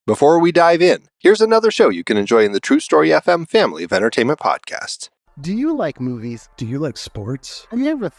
Before we dive in, here's another show you can enjoy in the True Story FM family of entertainment podcasts. Do you like movies? Do you like sports? I never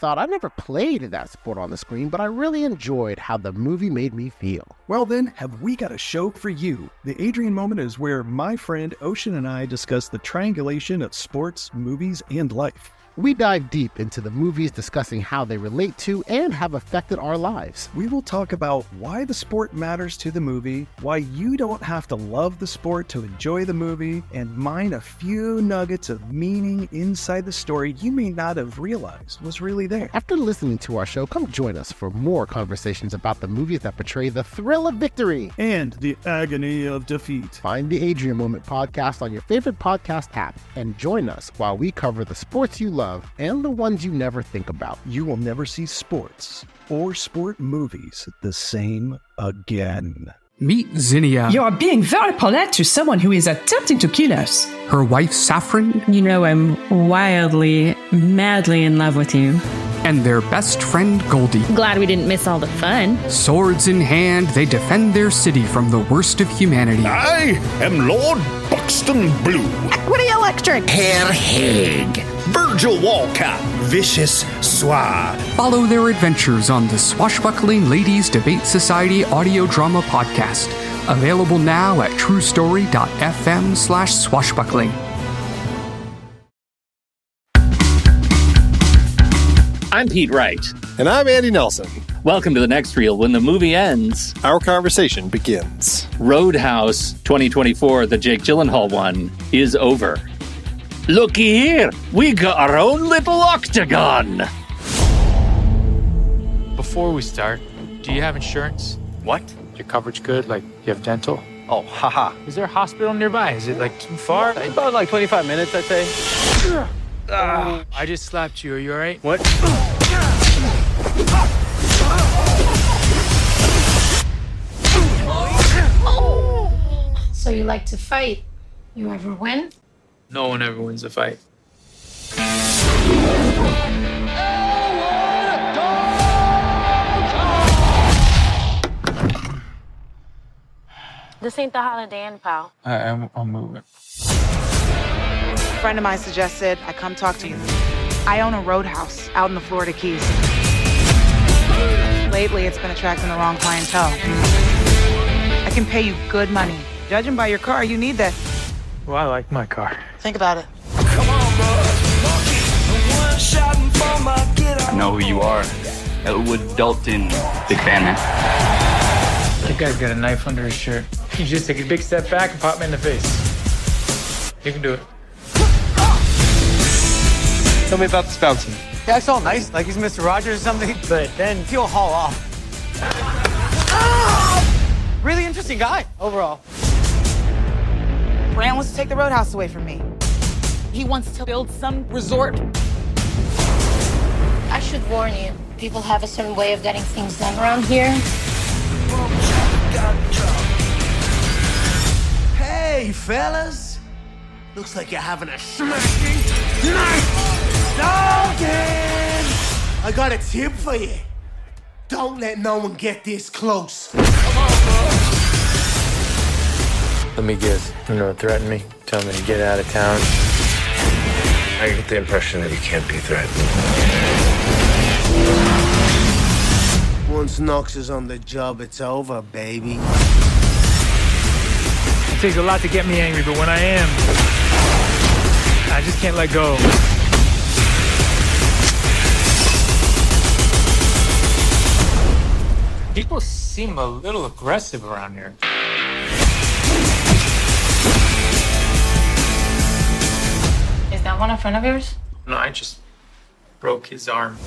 played that sport on the screen, but I really enjoyed how the movie made me feel. Well then, have we got a show for you. The Adrian Moment is where my friend Ocean and I discuss the triangulation of sports, movies, and life. We dive deep into the movies, discussing how they relate to and have affected our lives. We will talk about why the sport matters to the movie, why you don't have to love the sport to enjoy the movie, and mine a few nuggets of meaning inside the story you may not have realized was really there. After listening to our show, come join us for more conversations about the movies that portray the thrill of victory and the agony of defeat. Find the Adrian Moment podcast on your favorite podcast app and join us while we cover the sports you love and the ones you never think about. You will never see sports or sport movies the same again. Meet Zinnia. You are being very polite to someone who is attempting to kill us. Her wife, Saffron. You know I'm wildly, madly in love with you. And their best friend, Goldie. Glad we didn't miss all the fun. Swords in hand, they defend their city from the worst of humanity. I am Lord Buxton Blue. Equity Electric. Herr Haig. Virgil Walcott. Vicious Suave. Follow their adventures on the Swashbuckling Ladies Debate Society audio drama podcast. Available now at truestory.fm/swashbuckling. I'm Pete Wright. And I'm Andy Nelson. Welcome to the next reel. When the movie ends, our conversation begins. Roadhouse 2024, the Jake Gyllenhaal one, is over. Looky here, we got our own little octagon. Before we start, do you have insurance? What? Your coverage good? Like, you have dental? Oh, haha. Is there a hospital nearby? Is it, like, too far? About like 25 minutes, I'd say. I just slapped you. Are you all right? What? So you like to fight? You ever win? No one ever wins a fight. This ain't the Holiday Inn, pal. I'm moving. A friend of mine suggested I come talk to you. I own a roadhouse out in the Florida Keys. Lately, it's been attracting the wrong clientele. I can pay you good money. Judging by your car, you need that. Well, I like my car. Think about it. I know who you are. Elwood Dalton. Big fan, man. That guy's got a knife under his shirt. You just take a big step back and pop me in the face. You can do it. Tell me about this bouncer. Yeah, it's all nice, like he's Mr. Rogers or something, but then he'll haul off. Really interesting guy, overall. Brand wants to take the roadhouse away from me. He wants to build some resort. I should warn you, people have a certain way of getting things done around here. Hey, fellas. Looks like you're having a smashing night. Dalton! I got a tip for you. Don't let no one get this close. Let me guess. You know, threaten me. Tell me to get out of town. I get the impression that you can't be threatened. Once Knox is on the job, it's over, baby. It takes a lot to get me angry, but when I am, I just can't let go. People seem a little aggressive around here. Is that one in front of yours? No, I just broke his arm.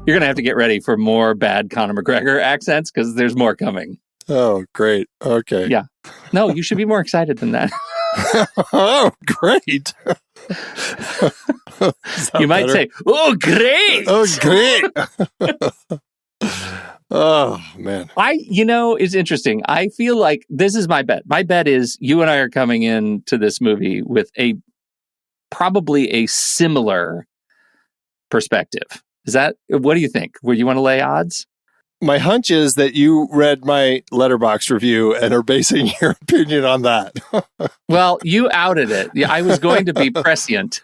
You're going to have to get ready for more bad Conor McGregor accents because there's more coming. Oh, great. Okay. Yeah. No, you should be more excited than that. Oh, great. You might say, oh, great. Oh, great. Oh, man. It's interesting. I feel like this is my bet. My bet is you and I are coming into this movie with probably a similar perspective. What do you think? Would you want to lay odds? My hunch is that you read my Letterboxd review and are basing your opinion on that. Well, you outed it. Yeah, I was going to be prescient.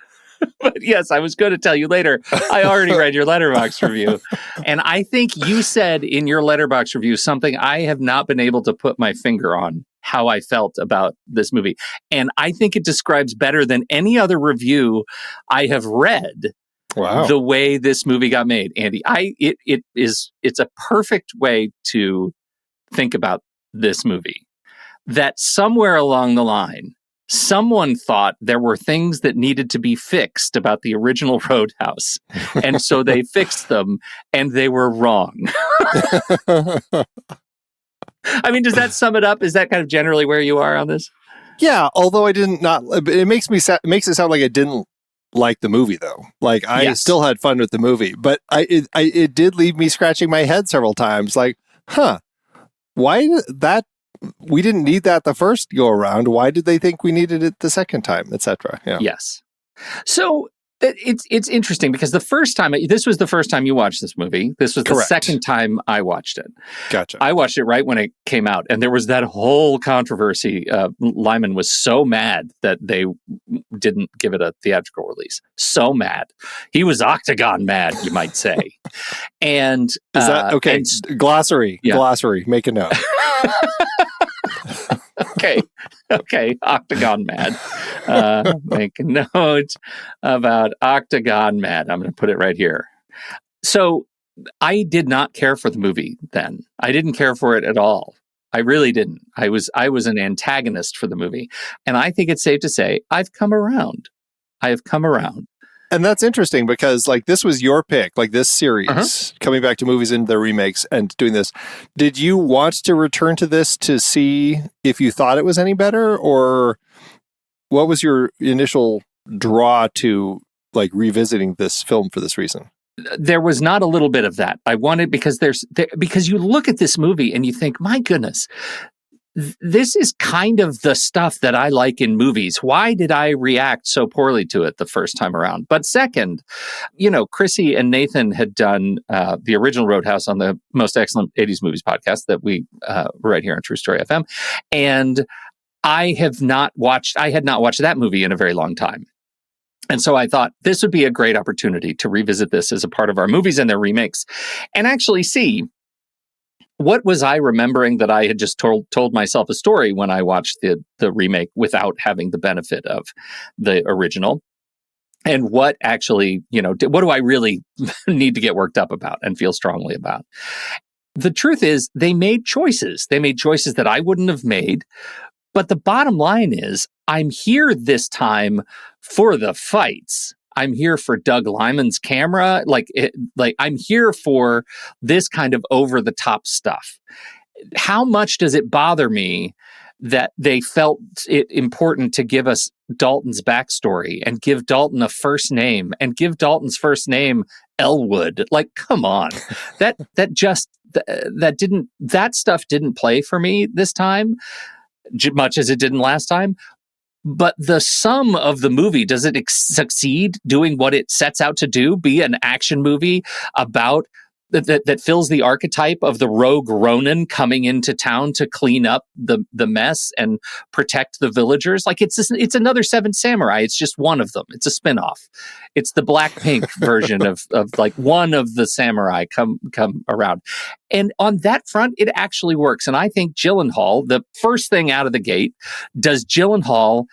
But yes, I was going to tell you later. I already read your Letterboxd review. And I think you said in your Letterboxd review something I have not been able to put my finger on how I felt about this movie. And I think it describes better than any other review I have read the way this movie got made, Andy. It's a perfect way to think about this movie. That somewhere along the line, someone thought there were things that needed to be fixed about the original Roadhouse. And so they fixed them, and they were wrong. I mean, does that sum it up? Is that kind of generally where you are on this? Yeah, although it makes it sound like I didn't like the movie, though. Like, I still had fun with the movie, but it did leave me scratching my head several times. Like, why that? We didn't need that the first go around. Why did they think we needed it the second time, etc.? Yeah. Yes. So it's interesting because this was the first time you watched this movie. This was the second time I watched it. Gotcha. I watched it right when it came out, and there was that whole controversy. Liman was so mad that they didn't give it a theatrical release. So mad. He was Octagon mad, you might say. And is that okay? Glossary. Make a note. Okay, Octagon mad. Make a note about Octagon mad. I'm going to put it right here. So I did not care for the movie then. I didn't care for it at all. I really didn't. I was an antagonist for the movie. And I think it's safe to say I've come around. I have come around. And that's interesting because, like, this was your pick, like this series, coming back to movies and the remakes and doing this. Did you want to return to this to see if you thought it was any better, or what was your initial draw to, like, revisiting this film for this reason? There was not a little bit of that. I wanted, because because you look at this movie and you think, my goodness, this is kind of the stuff that I like in movies. Why did I react so poorly to it the first time around? But second, Chrissy and Nathan had done the original Roadhouse on the Most Excellent 80s Movies podcast that we right here on True Story FM. And I had not watched that movie in a very long time. And so I thought this would be a great opportunity to revisit this as a part of our movies and their remakes and actually see what was I remembering that I had just told myself a story when I watched the remake without having the benefit of the original. And what actually, what do I really need to get worked up about and feel strongly about? The truth is, they made choices. They made choices that I wouldn't have made. But the bottom line is, I'm here this time for the fights. I'm here for Doug Liman's camera. I'm here for this kind of over the top stuff. How much does it bother me that they felt it important to give us Dalton's backstory and give Dalton a first name and give Dalton's first name Elwood? Like, come on, that stuff didn't play for me this time, much as it didn't last time. But the sum of the movie, does it succeed doing what it sets out to do, be an action movie about that fills the archetype of the rogue Ronin coming into town to clean up the mess and protect the villagers? Like, it's another Seven Samurai. It's just one of them. It's a spinoff. It's the Blackpink version of like one of the samurai come around. And on that front, it actually works. And I think Gyllenhaal, the first thing out of the gate, does Gyllenhaal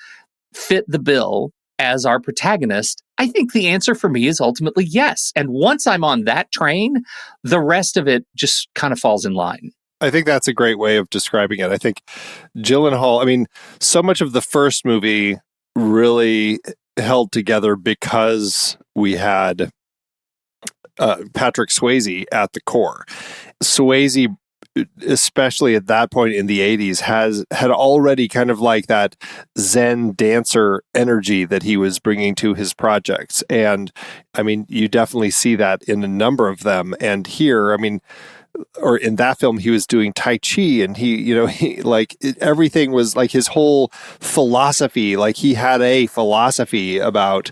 fit the bill as our protagonist? I think the answer for me is ultimately yes. And once I'm on that train, the rest of it just kind of falls in line. I think that's a great way of describing it. I think Gyllenhaal, so much of the first movie really held together because we had Patrick Swayze at the core. Swayze, especially at that point in the 80s, had already kind of like that Zen dancer energy that he was bringing to his projects. And you definitely see that in a number of them. And here, or in that film, he was doing Tai Chi, and everything was like his whole philosophy. Like, he had a philosophy about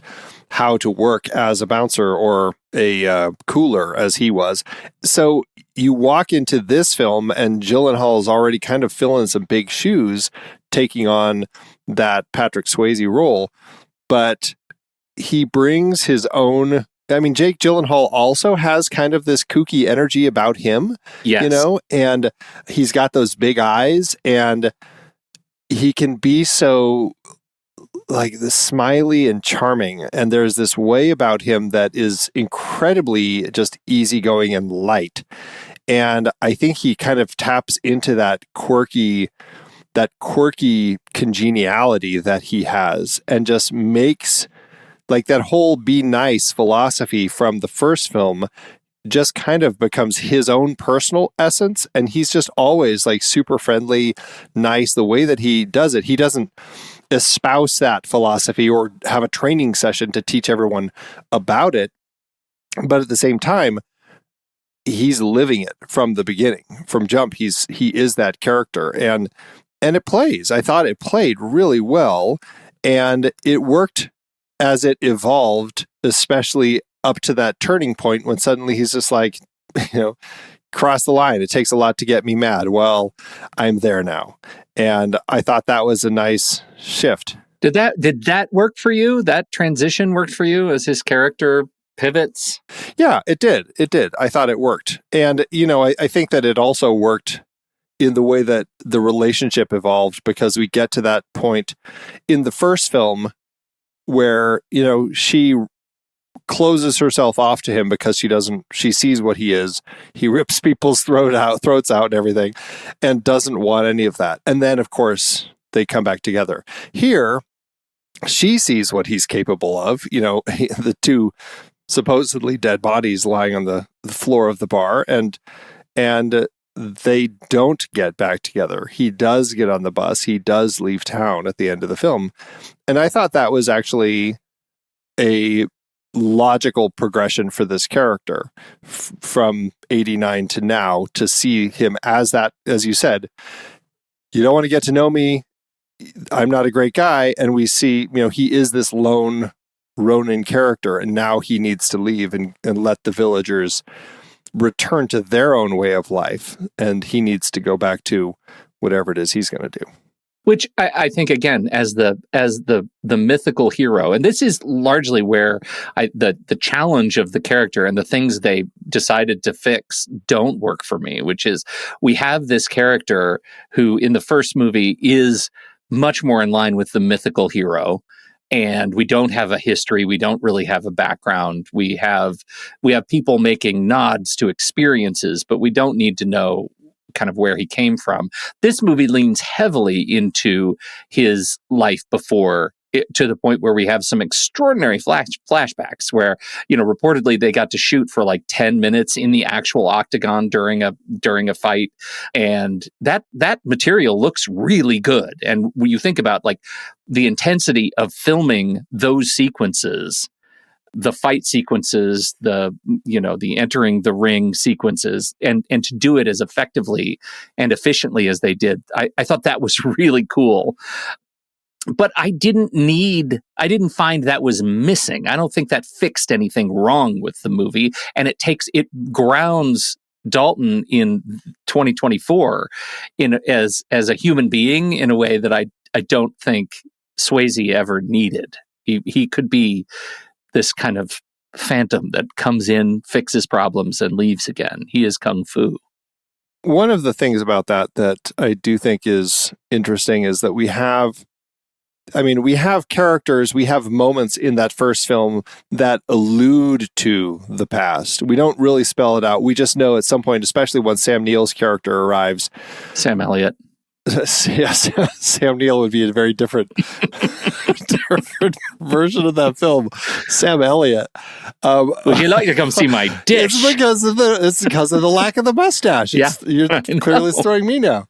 how to work as a bouncer or a cooler, as he was. So you walk into this film and Gyllenhaal is already kind of filling some big shoes, taking on that Patrick Swayze role, but he brings his own. I mean, Jake Gyllenhaal also has kind of this kooky energy about him, Yes. and he's got those big eyes, and he can be so like the smiley and charming. And there's this way about him that is incredibly just easygoing and light. And I think he kind of taps into that quirky congeniality that he has and just makes like that whole be nice philosophy from the first film just kind of becomes his own personal essence. And he's just always like super friendly, nice. The way that he does it, he doesn't espouse that philosophy or have a training session to teach everyone about it. But at the same time, he's living it from the beginning, from jump. He is that character, and it plays. I thought it played really well, and it worked as it evolved, especially up to that turning point when suddenly he's just like, cross the line. It takes a lot to get me mad. Well, I'm there now. And I thought that was a nice shift. Did that work for you? That transition worked for you as his character pivots? Yeah, it did. It did. I thought it worked. And, I think that it also worked in the way that the relationship evolved, because we get to that point in the first film where, she closes herself off to him because she sees what he is. He rips people's throats out and everything, and doesn't want any of that. And then, of course, they come back together. Here, she sees what he's capable of, the two supposedly dead bodies lying on the floor of the bar, and they don't get back together. He does get on the bus. He does leave town at the end of the film. And I thought that was actually a logical progression for this character from 89 to now, to see him as that, as you said, you don't want to get to know me. I'm not a great guy. And we see, he is this lone Ronin character, and now he needs to leave and let the villagers return to their own way of life. And he needs to go back to whatever it is he's going to do. Which I think, again, as the mythical hero, and this is largely where the challenge of the character and the things they decided to fix don't work for me, which is we have this character who in the first movie is much more in line with the mythical hero. And we don't have a history. We don't really have a background. We have people making nods to experiences, but we don't need to know kind of where he came from. This movie leans heavily into his life before, to the point where we have some extraordinary flashbacks where, reportedly they got to shoot for like 10 minutes in the actual octagon during a fight. And that material looks really good. And when you think about like the intensity of filming those sequences, the fight sequences, the entering the ring sequences, and to do it as effectively and efficiently as they did, I thought that was really cool. But I didn't find that was missing. I don't think that fixed anything wrong with the movie. And it grounds Dalton in 2024 as a human being in a way that I don't think Swayze ever needed. He could be this kind of phantom that comes in, fixes problems, and leaves again. He is kung fu. One of the things about that I do think is interesting is that we have characters, we have moments in that first film that allude to the past. We don't really spell it out. We just know at some point, especially when Sam Neill's character arrives. Sam Elliott. Yes, Sam Neill would be a very different version of that film. Sam Elliott. Would you like to come see my dish? It's because of the lack of the mustache. You're clearly throwing me now.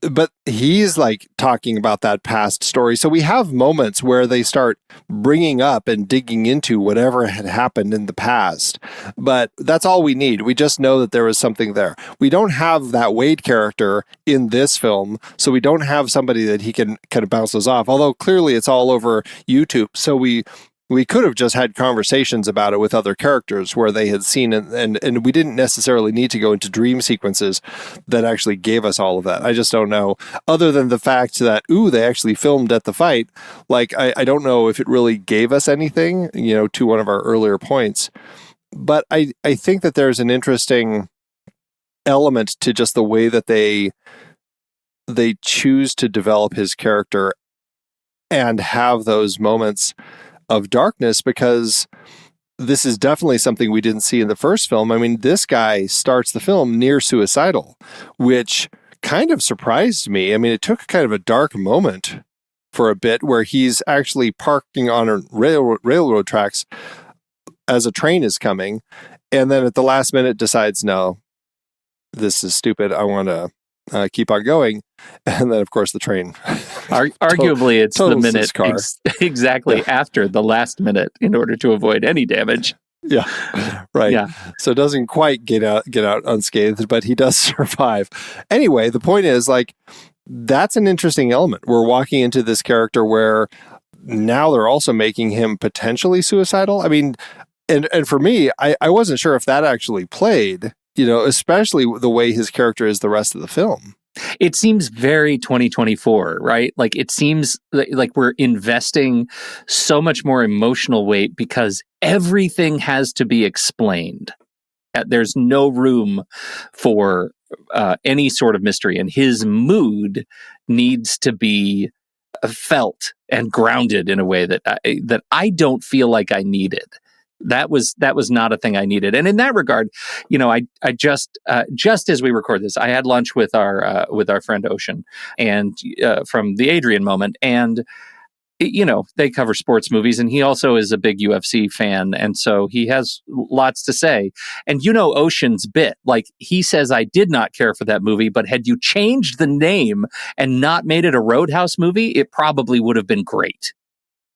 But he's like talking about that past story. So we have moments where they start bringing up and digging into whatever had happened in the past. But that's all we need. We just know that there was something there. We don't have that Wade character in this film. So we don't have somebody that he can kind of bounce those off, although clearly it's all over YouTube. So we we could have just had conversations about it with other characters where they had seen it, and we didn't necessarily need to go into dream sequences that actually gave us all of that. I just don't know, other than the fact that, they actually filmed at the fight. Like, I don't know if it really gave us anything, to one of our earlier points. But I think that there's an interesting element to just the way that they choose to develop his character and have those moments of darkness, because this is definitely something we didn't see in the first film. I mean, this guy starts the film near suicidal, which kind of surprised me. I mean, it took kind of a dark moment for a bit where he's actually parking on a railroad tracks as a train is coming, and then at the last minute decides, no, this is stupid. I want to keep on going. And then, of course, the train. Arguably, it's the minute exactly yeah. after the last minute in order to avoid any damage. Yeah, right. Yeah. So it doesn't quite get out unscathed, but he does survive. Anyway, the point is, like, that's an interesting element. We're walking into this character where now they're also making him potentially suicidal. I mean, and for me, I wasn't sure if that actually played, especially the way his character is the rest of the film. It seems very 2024, right? Like, it seems like we're investing so much more emotional weight because everything has to be explained. There's no room for any sort of mystery, and his mood needs to be felt and grounded in a way that I don't feel like I needed. That was not a thing I needed. And in that regard, I just as we record this, I had lunch with our friend Ocean, and from the Adrian moment, and they cover sports movies, and he also is a big UFC fan, and so he has lots to say. And Ocean's bit, like, he says, I did not care for that movie, but had you changed the name and not made it a Roadhouse movie, it probably would have been great.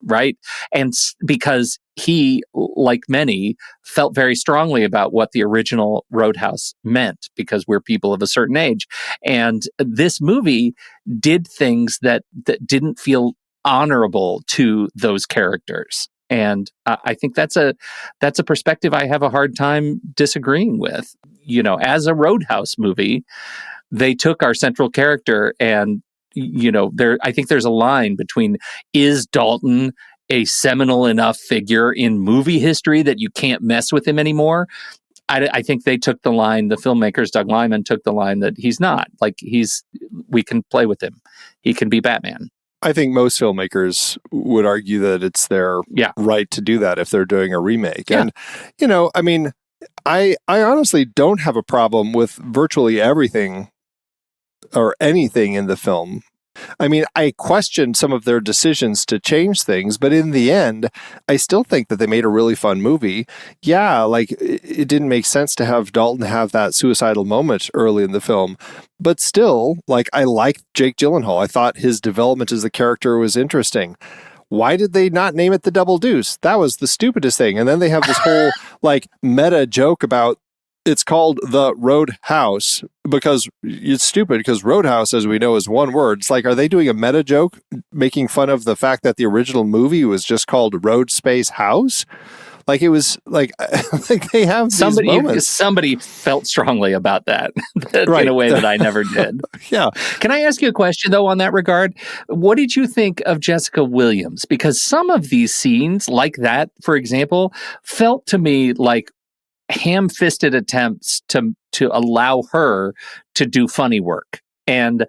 Right. And because he, like many, felt very strongly about what the original Roadhouse meant, because we're people of a certain age. And this movie did things that didn't feel honorable to those characters. And I think that's a perspective I have a hard time disagreeing with. As a Roadhouse movie, they took our central character and I think there's a line between, is Dalton a seminal enough figure in movie history that you can't mess with him anymore? I think they took the line, the filmmakers, Doug Liman, took the line that he's not. Like, we can play with him. He can be Batman. I think most filmmakers would argue that it's their right to do that if they're doing a remake. Yeah. And, I mean, I honestly don't have a problem with virtually everything or anything in the film. I mean, I questioned some of their decisions to change things, but in the end, I still think that they made a really fun movie. Yeah, like, it didn't make sense to have Dalton have that suicidal moment early in the film, but still, like, I liked Jake Gyllenhaal. I thought his development as the character was interesting. Why did they not name it the Double Deuce? That was the stupidest thing. And then they have this whole, like, meta joke about it's called the Roadhouse because it's stupid, because Roadhouse, as we know, is one word. It's like, are they doing a meta joke making fun of the fact that the original movie was just called Road Space House? Like, it was like, they have these moments. Somebody felt strongly about that right. in a way that I never did. Yeah. Can I ask you a question, though, on that regard? What did you think of Jessica Williams? Because some of these scenes, like that, for example, felt to me like ham-fisted attempts to allow her to do funny work. And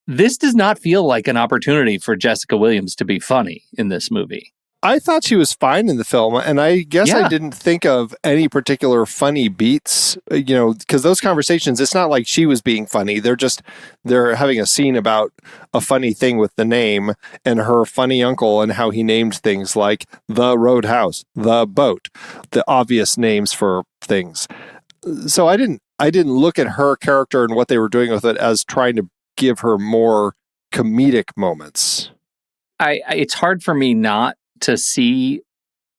this does not feel like an opportunity for Jessica Williams to be funny in this movie. I thought she was fine in the film, and I guess I didn't think of any particular funny beats, because those conversations, it's not like she was being funny. They're having a scene about a funny thing with the name and her funny uncle and how he named things like the Roadhouse, the boat, the obvious names for things. So I didn't look at her character and what they were doing with it as trying to give her more comedic moments. It's hard for me not to see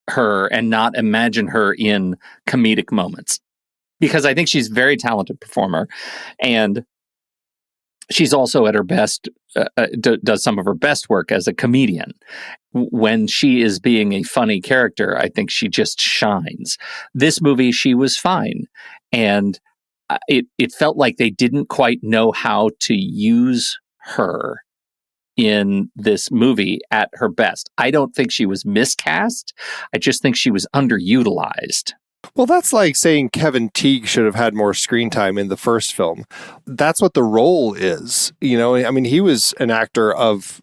her and not imagine her in comedic moments, because I think she's a very talented performer. And she's also at her best, does some of her best work as a comedian. When she is being a funny character, I think she just shines. This movie, she was fine. And it felt like they didn't quite know how to use her in this movie at her best. I don't think she was miscast. I just think she was underutilized. Well, that's like saying Kevin Teague should have had more screen time in the first film. That's what the role is. You know, I mean, he was an actor of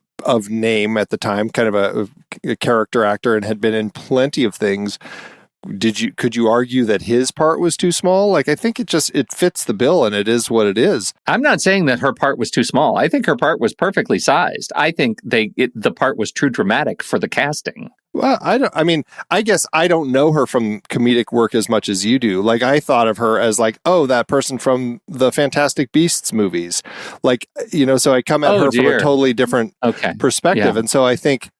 name at the time, kind of a character actor, and had been in plenty of things. Could you argue that his part was too small? Like, I think it fits the bill, and it is what it is. I'm not saying that her part was too small. I think her part was perfectly sized. I think the part was too dramatic for the casting. Well, I guess I don't know her from comedic work as much as you do. Like, I thought of her as like, oh, that person from the Fantastic Beasts movies. Like, you know, so I come at her from a totally different perspective. Yeah. And so I think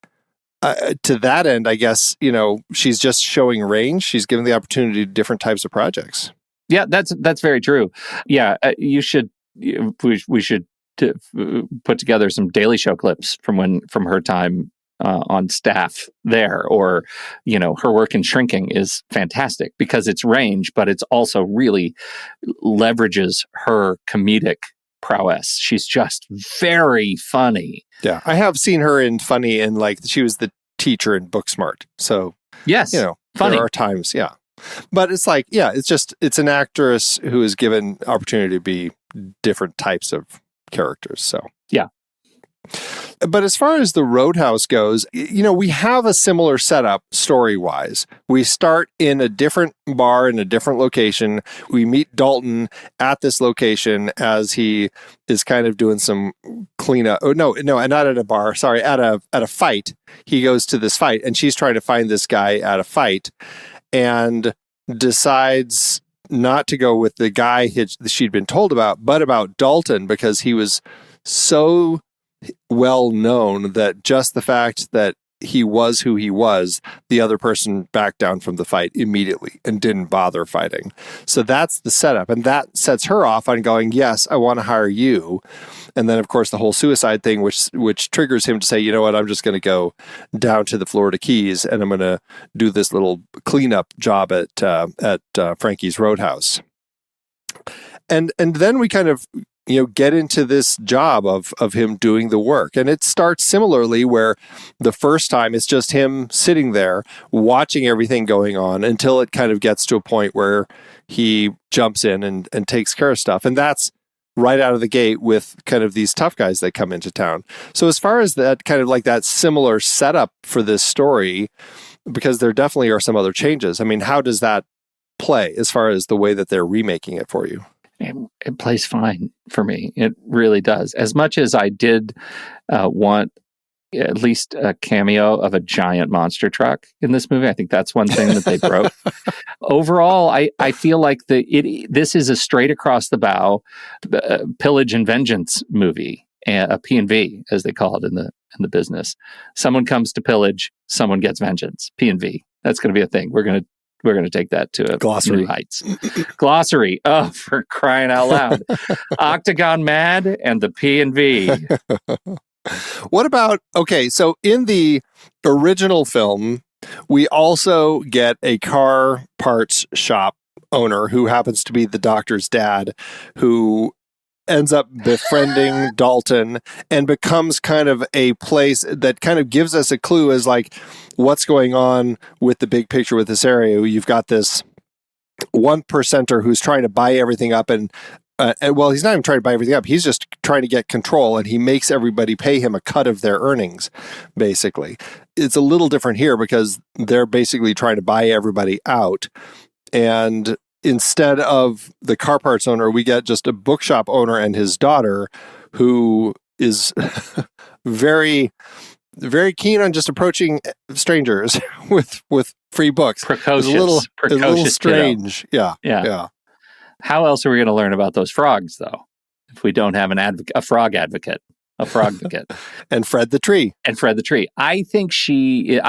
to that end, I guess, you know, she's just showing range. She's given the opportunity to different types of projects. Yeah, that's very true. Yeah, we should put together some Daily Show clips from her time on staff there, or, you know, her work in Shrinking is fantastic because it's range, but it's also really leverages her comedic prowess. She's just very funny. Yeah, I have seen her in funny, and like she was the teacher in Booksmart. So yes, you know, funny. There are times, yeah. But it's like, yeah, it's an actress who is given opportunity to be different types of characters. So yeah. But as far as the Roadhouse goes, you know, we have a similar setup story-wise. We start in a different bar in a different location. We meet Dalton at this location as he is kind of doing some cleanup. Oh, no, not at a bar. Sorry, at a fight. He goes to this fight, and she's trying to find this guy at a fight, and decides not to go with the guy she'd been told about, but about Dalton, because he was so well known that just the fact that he was who he was, the other person backed down from the fight immediately and didn't bother fighting. So that's the setup. And that sets her off on going, yes, I want to hire you. And then, of course, the whole suicide thing, which triggers him to say, you know what, I'm just going to go down to the Florida Keys and I'm going to do this little cleanup job at Frankie's Roadhouse. And then we kind of, you know, get into this job of him doing the work. And it starts similarly, where the first time it's just him sitting there watching everything going on until it kind of gets to a point where he jumps in and takes care of stuff. And that's right out of the gate with kind of these tough guys that come into town. So as far as that kind of like that similar setup for this story, because there definitely are some other changes. I mean, how does that play as far as the way that they're remaking it for you? It plays fine for me. It really does. As much as I did want at least a cameo of a giant monster truck in this movie, I think that's one thing that they broke. Overall, I feel like this is a straight across the bow pillage and vengeance movie, a P&V as they call it in the business. Someone comes to pillage, someone gets vengeance. P&V. That's going to be a thing. We're going to take that to glossary new heights. Glossary. Oh, for crying out loud. Octagon Mad and the P&V. What about, okay, so in the original film, we also get a car parts shop owner who happens to be the doctor's dad, who ends up befriending Dalton and becomes kind of a place that kind of gives us a clue as like what's going on with the big picture with this area. You've got this 1%er who's trying to buy everything up and well, he's not even trying to buy everything up. He's just trying to get control, and he makes everybody pay him a cut of their earnings, basically. It's a little different here because they're basically trying to buy everybody out. And instead of the car parts owner, we get just a bookshop owner and his daughter, who is very, very keen on just approaching strangers with free books. Precocious. It's a little strange. Yeah. How else are we going to learn about those frogs, though, if we don't have a frog advocate? a Frognicket. And Fred the Tree. I think she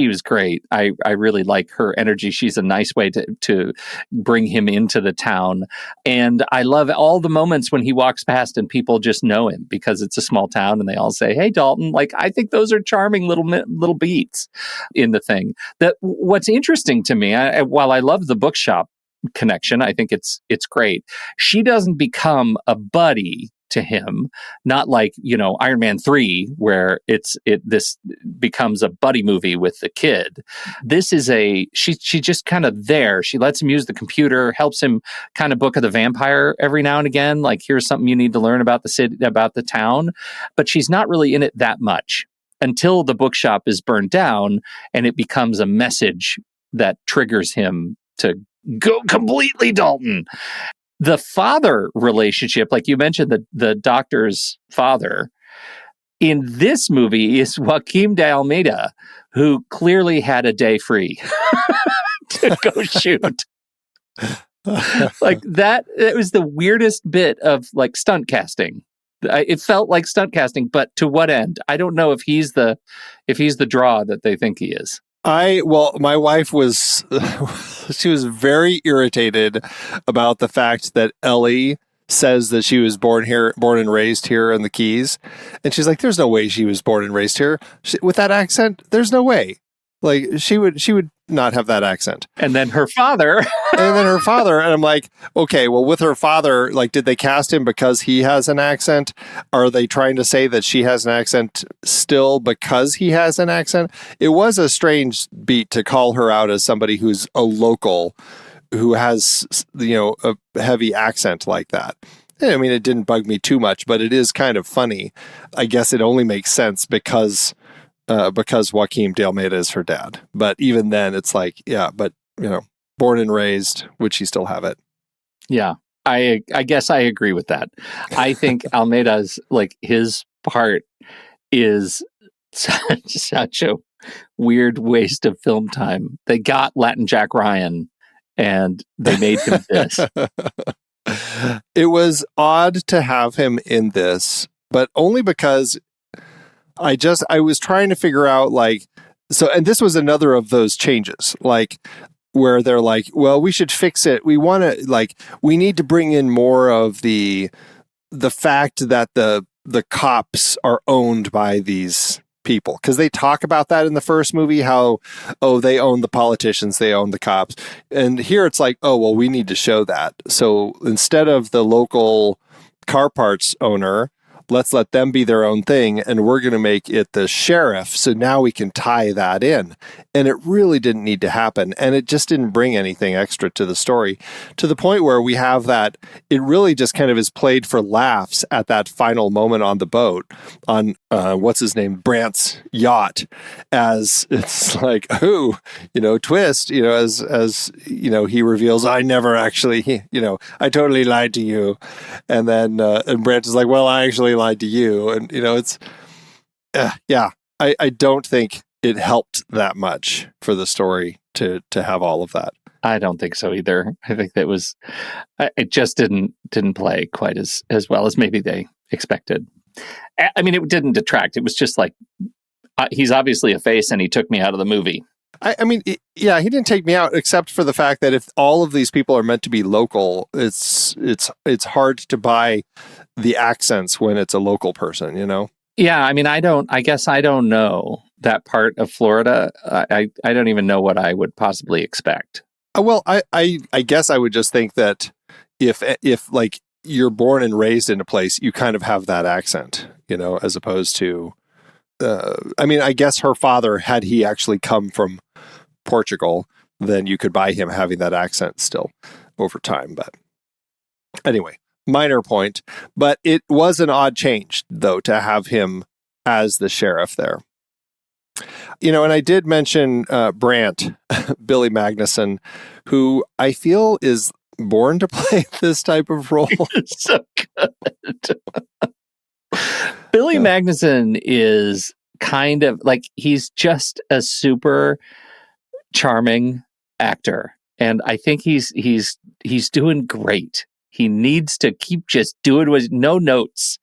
was great. I really like her energy. She's a nice way to bring him into the town. And I love all the moments when he walks past and people just know him because it's a small town and they all say, "Hey, Dalton." Like, I think those are charming little beats in the thing. That what's interesting to me, while I love the bookshop connection, I think it's great. She doesn't become a buddy to him, not like, Iron Man 3, where this becomes a buddy movie with the kid. This is she's just kind of there. She lets him use the computer, helps him kind of Book of the Vampire every now and again, like, here's something you need to learn about the city, about the town, but she's not really in it that much until the bookshop is burned down and it becomes a message that triggers him to go completely Dalton. The father relationship, like you mentioned, the doctor's father, in this movie is Joaquim de Almeida, who clearly had a day free to go shoot. Like that, it was the weirdest bit of like stunt casting. It felt like stunt casting, but to what end? I don't know if he's the draw that they think he is. My wife was, she was very irritated about the fact that Ellie says that she was born and raised here in the Keys. And she's like, there's no way she was born and raised here. With that accent, there's no way. Like, she would not have that accent. And then her father. And I'm like, okay, well, with her father, like, did they cast him because he has an accent? Are they trying to say that she has an accent still because he has an accent? It was a strange beat to call her out as somebody who's a local, who has, a heavy accent like that. I mean, it didn't bug me too much, but it is kind of funny. I guess it only makes sense because Joaquim de Almeida is her dad. But even then, it's like, yeah, but, born and raised, would she still have it? Yeah, I guess I agree with that. I think Almeida's, like, his part is such a weird waste of film time. They got Latin Jack Ryan and they made him this. It was odd to have him in this, but only because I was trying to figure out, like, so, and this was another of those changes, like, where they're like, well, we should fix it. We want to, like, we need to bring in more of the fact that the cops are owned by these people. Because they talk about that in the first movie, how, they own the politicians, they own the cops. And here it's like, well, we need to show that. So instead of the local car parts owner, let's let them be their own thing, and we're going to make it the sheriff, so now we can tie that in. And it really didn't need to happen, and it just didn't bring anything extra to the story, to the point where we have that it really just kind of is played for laughs at that final moment on the boat, on what's his name, Brant's yacht, as it's like, twist, as he reveals, I never actually, I totally lied to you. And then and Brant is like, well, I actually lied to you. And it's I don't think it helped that much for the story to have all of that. I don't think so either. I think that it just didn't play quite as well as maybe they expected. I mean, it didn't detract. It was just like, he's obviously a face and he took me out of the movie. I mean, he didn't take me out, except for the fact that if all of these people are meant to be local, it's hard to buy the accents when it's a local person, Yeah, I mean, I guess I don't know that part of Florida. I don't even know what I would possibly expect. Well, I guess I would just think that if like you're born and raised in a place, you kind of have that accent, as opposed to, I mean, I guess her father, had he actually come from Portugal, then you could buy him having that accent still over time. But anyway, minor point. But it was an odd change, though, to have him as the sheriff there. And I did mention Brant, Billy Magnussen, who I feel is born to play this type of role. So good. Billy Magnussen is kind of like, he's just a super charming actor, and I think he's doing great. He needs to keep just doing with no notes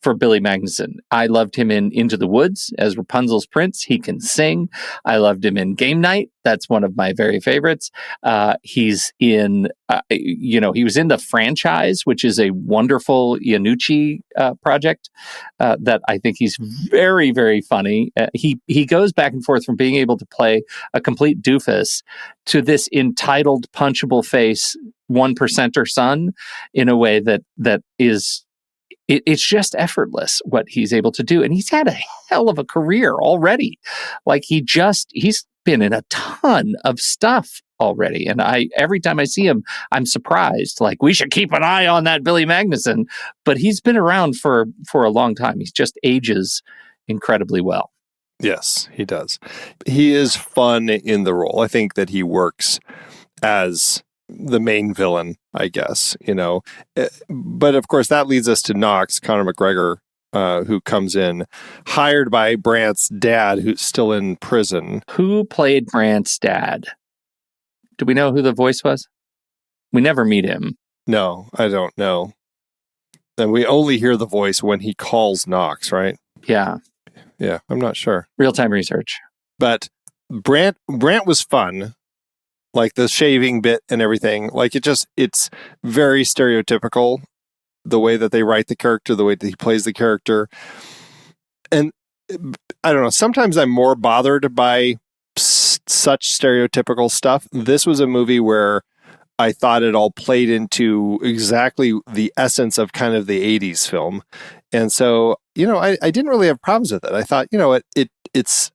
for Billy Magnussen. I loved him in Into the Woods as Rapunzel's prince. He can sing. I loved him in Game Night. That's one of my very favorites. He's in, he was in The Franchise, which is a wonderful Iannucci project that I think he's very, very funny. He goes back and forth from being able to play a complete doofus to this entitled, punchable face, 1%er son in a way that is, it's just effortless what he's able to do. And he's had a hell of a career already. Like he's been in a ton of stuff already. And every time I see him, I'm surprised. Like, we should keep an eye on that Billy Magnussen. But he's been around for a long time. He's just ages incredibly well. Yes, he does. He is fun in the role. I think that he works as the main villain, I guess, But of course, that leads us to Knox, Conor McGregor, who comes in, hired by Brant's dad, who's still in prison. Who played Brant's dad? Do we know who the voice was? We never meet him. No, I don't know. And we only hear the voice when he calls Knox, right? Yeah. Yeah, I'm not sure. Real-time research. But Brant was fun. Like the shaving bit and everything. Like it's very stereotypical, the way that they write the character, the way that he plays the character. And I don't know, sometimes I'm more bothered by such stereotypical stuff. This was a movie where I thought it all played into exactly the essence of kind of the 80s film. And so, I didn't really have problems with it. I thought, it's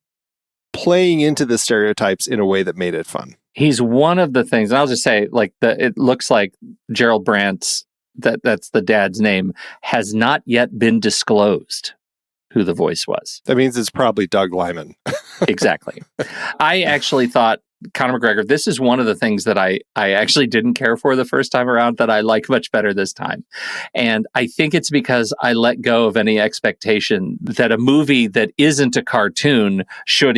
playing into the stereotypes in a way that made it fun. He's one of the things, and I'll just say, like, it looks like Gerald Brant's, that's the dad's name, has not yet been disclosed who the voice was. That means it's probably Doug Liman. Exactly. I actually thought Conor McGregor, this is one of the things that I actually didn't care for the first time around that I like much better this time. And I think it's because I let go of any expectation that a movie that isn't a cartoon should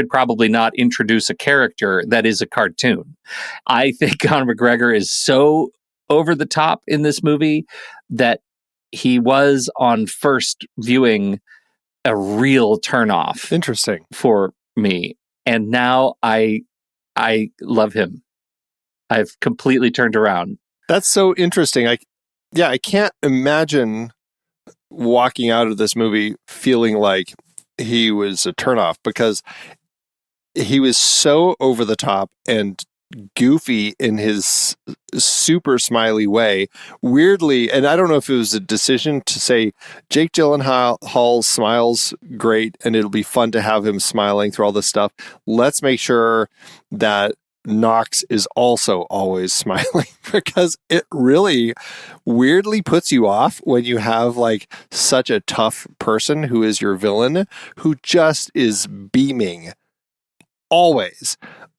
probably not introduce a character that is a cartoon. I think Conor McGregor is so over the top in this movie that he was on first viewing a real turnoff. Interesting. For me. And now I love him. I've completely turned around. That's so interesting. I can't imagine walking out of this movie feeling like he was a turnoff, because he was so over the top and goofy in his super smiley way. Weirdly, and I don't know if it was a decision to say Jake Gyllenhaal smiles great and it'll be fun to have him smiling through all this stuff. Let's make sure that Knox is also always smiling, because it really weirdly puts you off when you have like such a tough person who is your villain, who just is beaming always.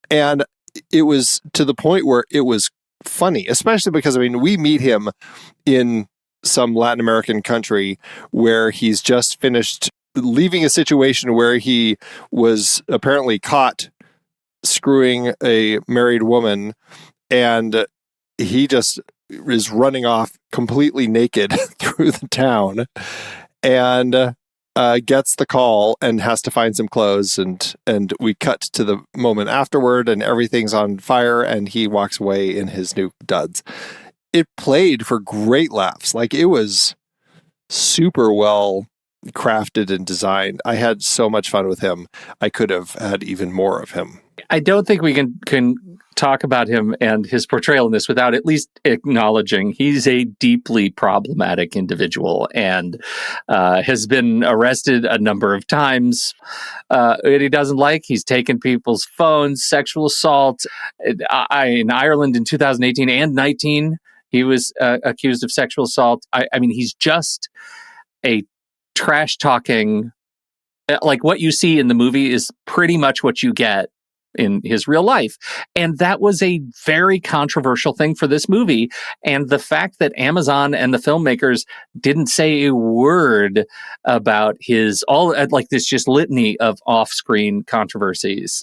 And it was to the point where it was funny, especially because, we meet him in some Latin American country where he's just finished leaving a situation where he was apparently caught screwing a married woman, and he just is running off completely naked through the town, and gets the call and has to find some clothes, and we cut to the moment afterward and everything's on fire and he walks away in his new duds. It played for great laughs. Like, it was super well crafted and designed. I had so much fun with him. I could have had even more of him. I don't think we can talk about him and his portrayal in this without at least acknowledging he's a deeply problematic individual and has been arrested a number of times. He doesn't like. He's taken people's phones, sexual assault. In Ireland in 2018 and 19, he was accused of sexual assault. He's just a trash talking. Like, what you see in the movie is pretty much what you get in his real life. And that was a very controversial thing for this movie. And the fact that Amazon and the filmmakers didn't say a word about his this just litany of off-screen controversies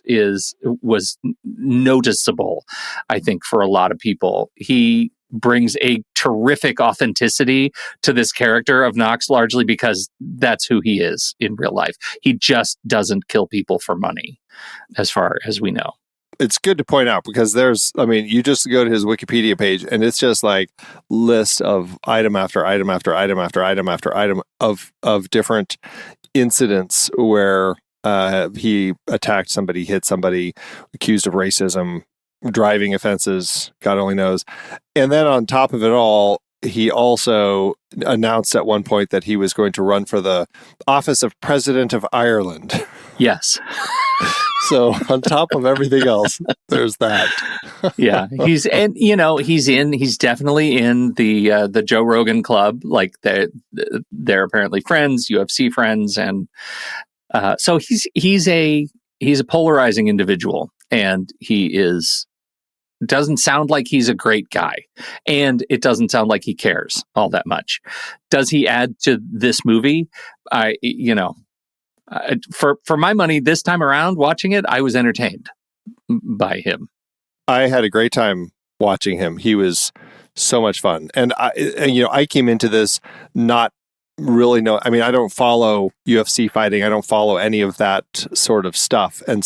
was noticeable, I think, for a lot of people. He brings a terrific authenticity to this character of Knox, largely because that's who he is in real life. He just doesn't kill people for money, as far as we know. It's good to point out because you just go to his Wikipedia page and it's just like list of item after item after item after item after item of different incidents where he attacked somebody, hit somebody, accused of racism, driving offenses, God only knows. And then on top of it all, he also announced at one point that he was going to run for the office of President of Ireland. Yes. So on top of everything else, there's that. Yeah, he's definitely in the Joe Rogan club. Like they're apparently friends, UFC friends, and so he's a polarizing individual, and doesn't sound like he's a great guy, and it doesn't sound like he cares all that much. Does he add to this movie? For my money, this time around watching it, I was entertained by him. I had a great time watching him. He was so much fun. And I came into this not really know. I mean, I don't follow UFC fighting. I don't follow any of that sort of stuff. And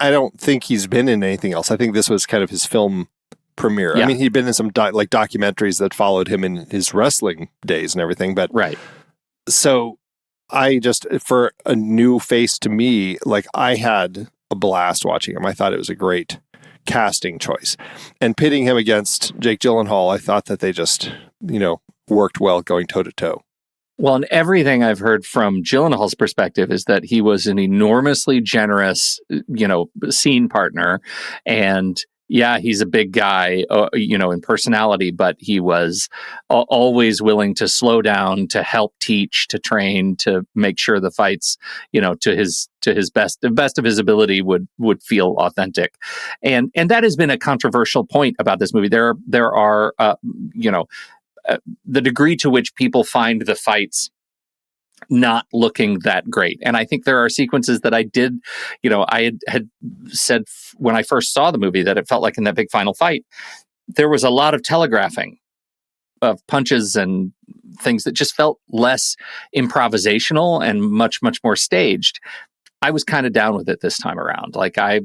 I don't think he's been in anything else. I think this was kind of his film premiere. Yeah. I mean, he'd been in some documentaries that followed him in his wrestling days and everything. But right. So I just, for a new face to me, like I had a blast watching him. I thought it was a great casting choice. And pitting him against Jake Gyllenhaal, I thought that they just, worked well going toe to toe. Well, and everything I've heard from Gyllenhaal's perspective is that he was an enormously generous, scene partner. And yeah, he's a big guy, in personality, but he was always willing to slow down, to help teach, to train, to make sure the fights, to his best, the best of his ability would feel authentic. And that has been a controversial point about this movie. There are the degree to which people find the fights not looking that great. And I think there are sequences that I did, I had said when I first saw the movie that it felt like in that big final fight, there was a lot of telegraphing of punches and things that just felt less improvisational and much, much more staged. I was kind of down with it this time around. Like I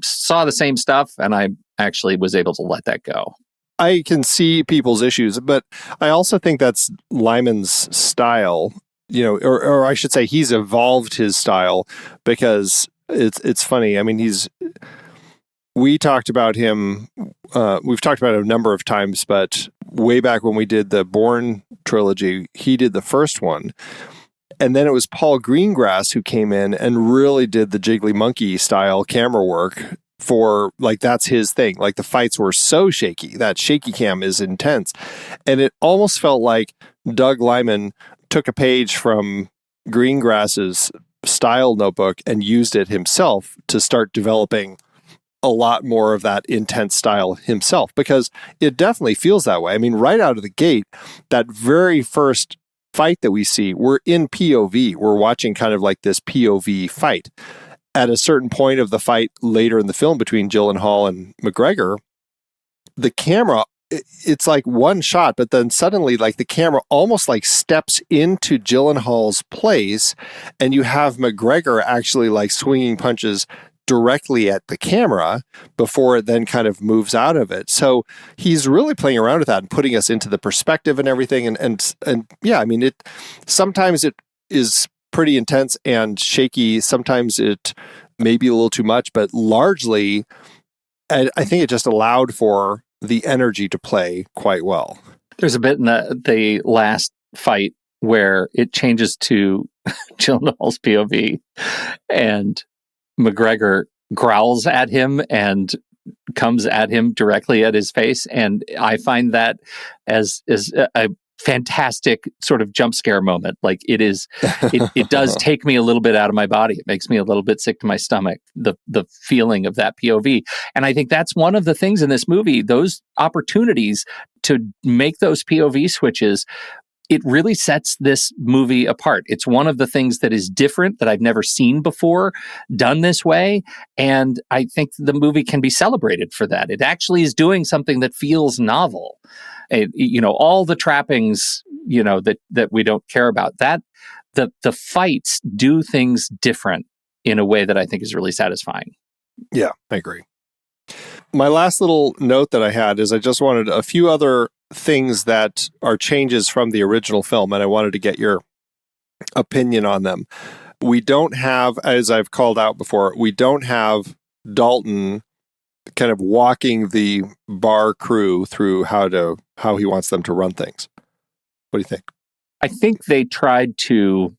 saw the same stuff and I actually was able to let that go. I can see people's issues, but I also think that's Liman's style. Or I should say he's evolved his style because it's funny. I mean, we talked about him, we've talked about it a number of times, but way back when we did the Bourne trilogy, he did the first one. And then it was Paul Greengrass who came in and really did the Jiggly Monkey style camera work for, like, that's his thing. Like, the fights were so shaky. That shaky cam is intense. And it almost felt like Doug Liman took a page from Greengrass's style notebook and used it himself to start developing a lot more of that intense style himself, because it definitely feels that way. I mean, right out of the gate, that very first fight that we see, we're in POV. We're watching kind of like this POV fight. At a certain point of the fight later in the film between Gyllenhaal and McGregor, the camera, it's like one shot, but then suddenly, like, the camera almost like steps into Gyllenhaal's place, and you have McGregor actually like swinging punches directly at the camera before it then kind of moves out of it. So he's really playing around with that and putting us into the perspective and everything. And yeah, I mean, sometimes it is pretty intense and shaky. Sometimes it may be a little too much, but largely, I think it just allowed for the energy to play quite well. There's a bit in the last fight where it changes to Gyllenhaal's POV and McGregor growls at him and comes at him directly at his face. And I find that as a fantastic sort of jump scare moment. Like, it does take me a little bit out of my body. It makes me a little bit sick to my stomach, the feeling of that POV. And I think that's one of the things in this movie, those opportunities to make those POV switches it really sets this movie apart. It's one of the things that is different that I've never seen before done this way. And I think the movie can be celebrated for that. It actually is doing something that feels novel. All the trappings, that we don't care about, that the fights do things different in a way that I think is really satisfying. Yeah, I agree. My last little note that I had is I just wanted a few other things that are changes from the original film, and I wanted to get your opinion on them. We don't have, as I've called out before, we don't have Dalton kind of walking the bar crew through how he wants them to run things. What do you think? I think they tried to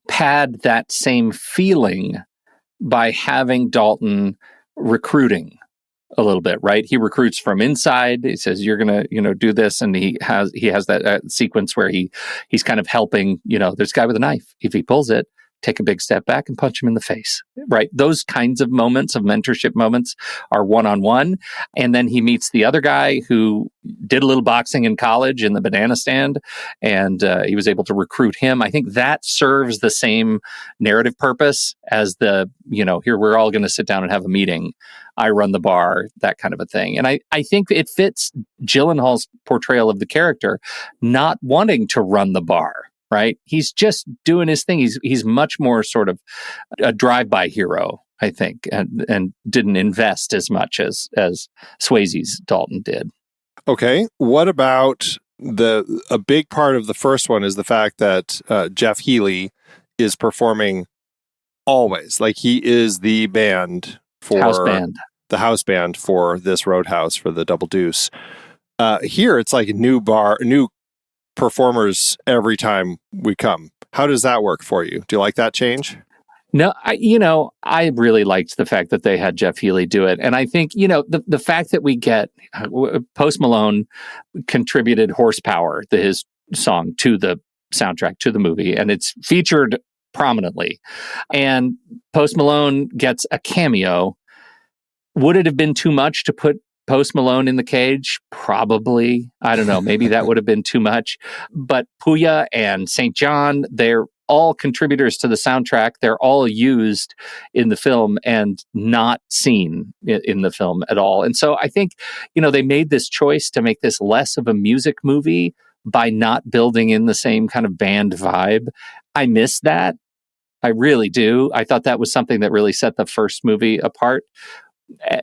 pad that same feeling by having Dalton recruiting a little bit, right? He recruits from inside. He says, "You're gonna, do this," and he has that sequence where he's kind of helping. There's a guy with a knife. If he pulls it, take a big step back and punch him in the face, right? Those kinds of moments, of mentorship moments, are one-on-one. And then he meets the other guy who did a little boxing in college in the banana stand, and he was able to recruit him. I think that serves the same narrative purpose as here we're all going to sit down and have a meeting. I run the bar, that kind of a thing. And I think it fits Gyllenhaal's portrayal of the character not wanting to run the bar. Right? He's just doing his thing. He's much more sort of a drive-by hero, I think, and didn't invest as much as Swayze's Dalton did. Okay. What about a big part of the first one is the fact that Jeff Healey is performing always. Like, he is the band for the house band for this Roadhouse, for the Double Deuce. Here it's like a new performers every time we come. How does that work for you? Do you like that change? No, I really liked the fact that they had Jeff Healey do it. And I think, the fact that we get Post Malone contributed Horsepower, his song, to the soundtrack, to the movie, and it's featured prominently. And Post Malone gets a cameo. Would it have been too much to put Post Malone in the cage? Probably. I don't know. Maybe that would have been too much. But Puya and St. John, they're all contributors to the soundtrack. They're all used in the film and not seen in the film at all. And so I think, they made this choice to make this less of a music movie by not building in the same kind of band vibe. I miss that. I really do. I thought that was something that really set the first movie apart.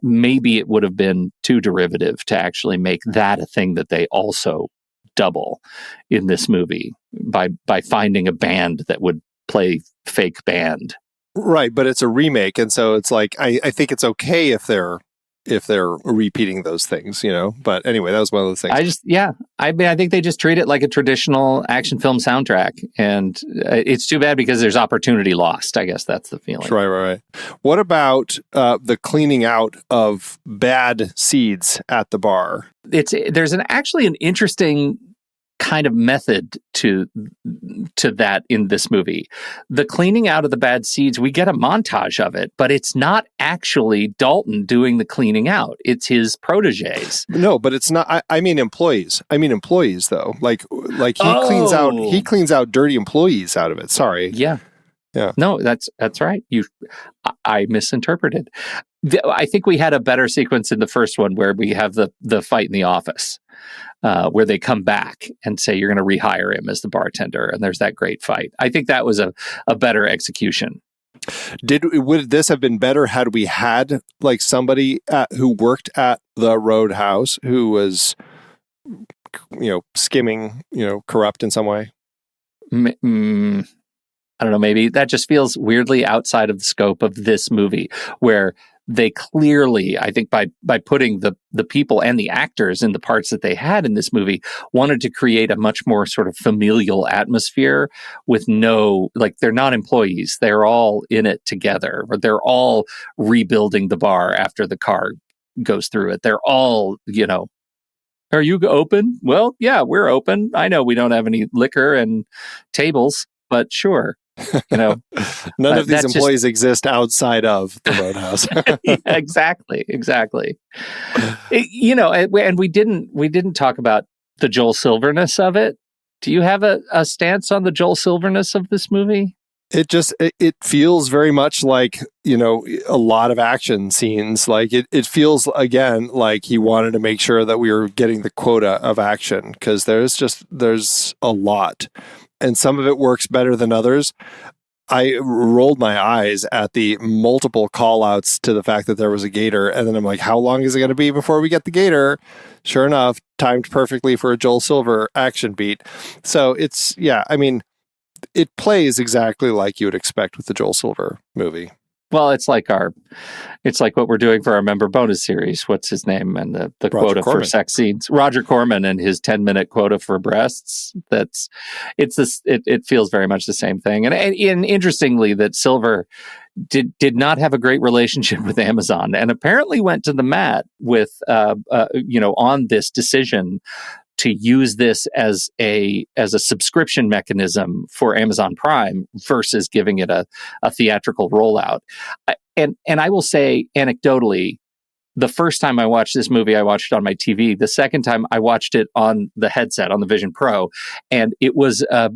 Maybe it would have been too derivative to actually make that a thing that they also double in this movie by finding a band that would play fake band. Right, but it's a remake, and so it's like I think it's okay if they're repeating those things, But anyway, that was one of those things. I think they just treat it like a traditional action film soundtrack, and it's too bad because there's opportunity lost. I guess that's the feeling. Right. What about the cleaning out of bad seeds at the bar? There's actually an interesting kind of method to that in this movie. The cleaning out of the bad seeds, we get a montage of it, but it's not actually Dalton doing the cleaning out. It's his proteges. No, but it's not. I mean employees. Though. Like he cleans out dirty employees out of it. Sorry. Yeah. No, that's right. I misinterpreted. I think we had a better sequence in the first one where we have the fight in the office. Where they come back and say, you're going to rehire him as the bartender. And there's that great fight. I think that was a better execution. Would this have been better had we had like somebody who worked at the Roadhouse who was, skimming, corrupt in some way? I don't know. Maybe that just feels weirdly outside of the scope of this movie, where they clearly, I think by putting the people and the actors in the parts that they had in this movie, wanted to create a much more sort of familial atmosphere with they're not employees. They're all in it together. They're all rebuilding the bar after the car goes through it. They're all, are you open? Well, yeah, we're open. I know we don't have any liquor and tables, but sure. None of these employees exist outside of the Roadhouse. Yeah, exactly. And we didn't talk about the Joel Silverness of it. Do you have a stance on the Joel Silverness of this movie? It feels very much like, a lot of action scenes. Like it feels again like he wanted to make sure that we were getting the quota of action, because there's a lot, and some of it works better than others. I rolled my eyes at the multiple call outs to the fact that there was a gator, and then I'm like, how long is it going to be before we get the gator? Sure enough, timed perfectly for a Joel Silver action beat. So it plays exactly like you would expect with the Joel Silver movie. Well, it's like what we're doing for our member bonus series. What's his name? And the quota for sex scenes. Roger Corman and his 10-minute quota for breasts. It feels very much the same thing. And interestingly, that Silver did not have a great relationship with Amazon, and apparently went to the mat with on this decision to use this as a subscription mechanism for Amazon Prime versus giving it a theatrical rollout. And I will say anecdotally, the first time I watched this movie, I watched it on my TV. The second time I watched it on the headset, on the Vision Pro, and it was a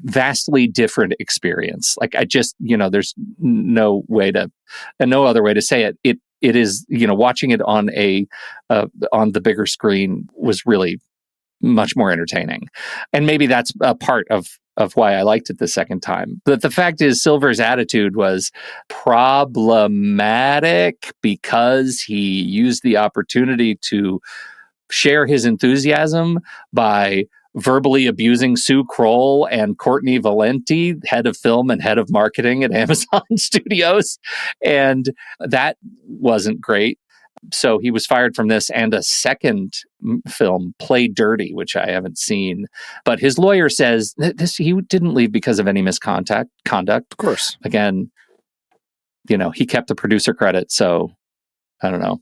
vastly different experience. Like there's no other way to say it. It is, watching it on on the bigger screen was really much more entertaining. And maybe that's a part of why I liked it the second time. But the fact is, Silver's attitude was problematic because he used the opportunity to share his enthusiasm by verbally abusing Sue Kroll and Courtney Valenti, head of film and head of marketing at Amazon Studios. And that wasn't great. So he was fired from this and a second film, Play Dirty, which I haven't seen. But his lawyer says he didn't leave because of any misconduct. Of course. Again, he kept the producer credit. So I don't know.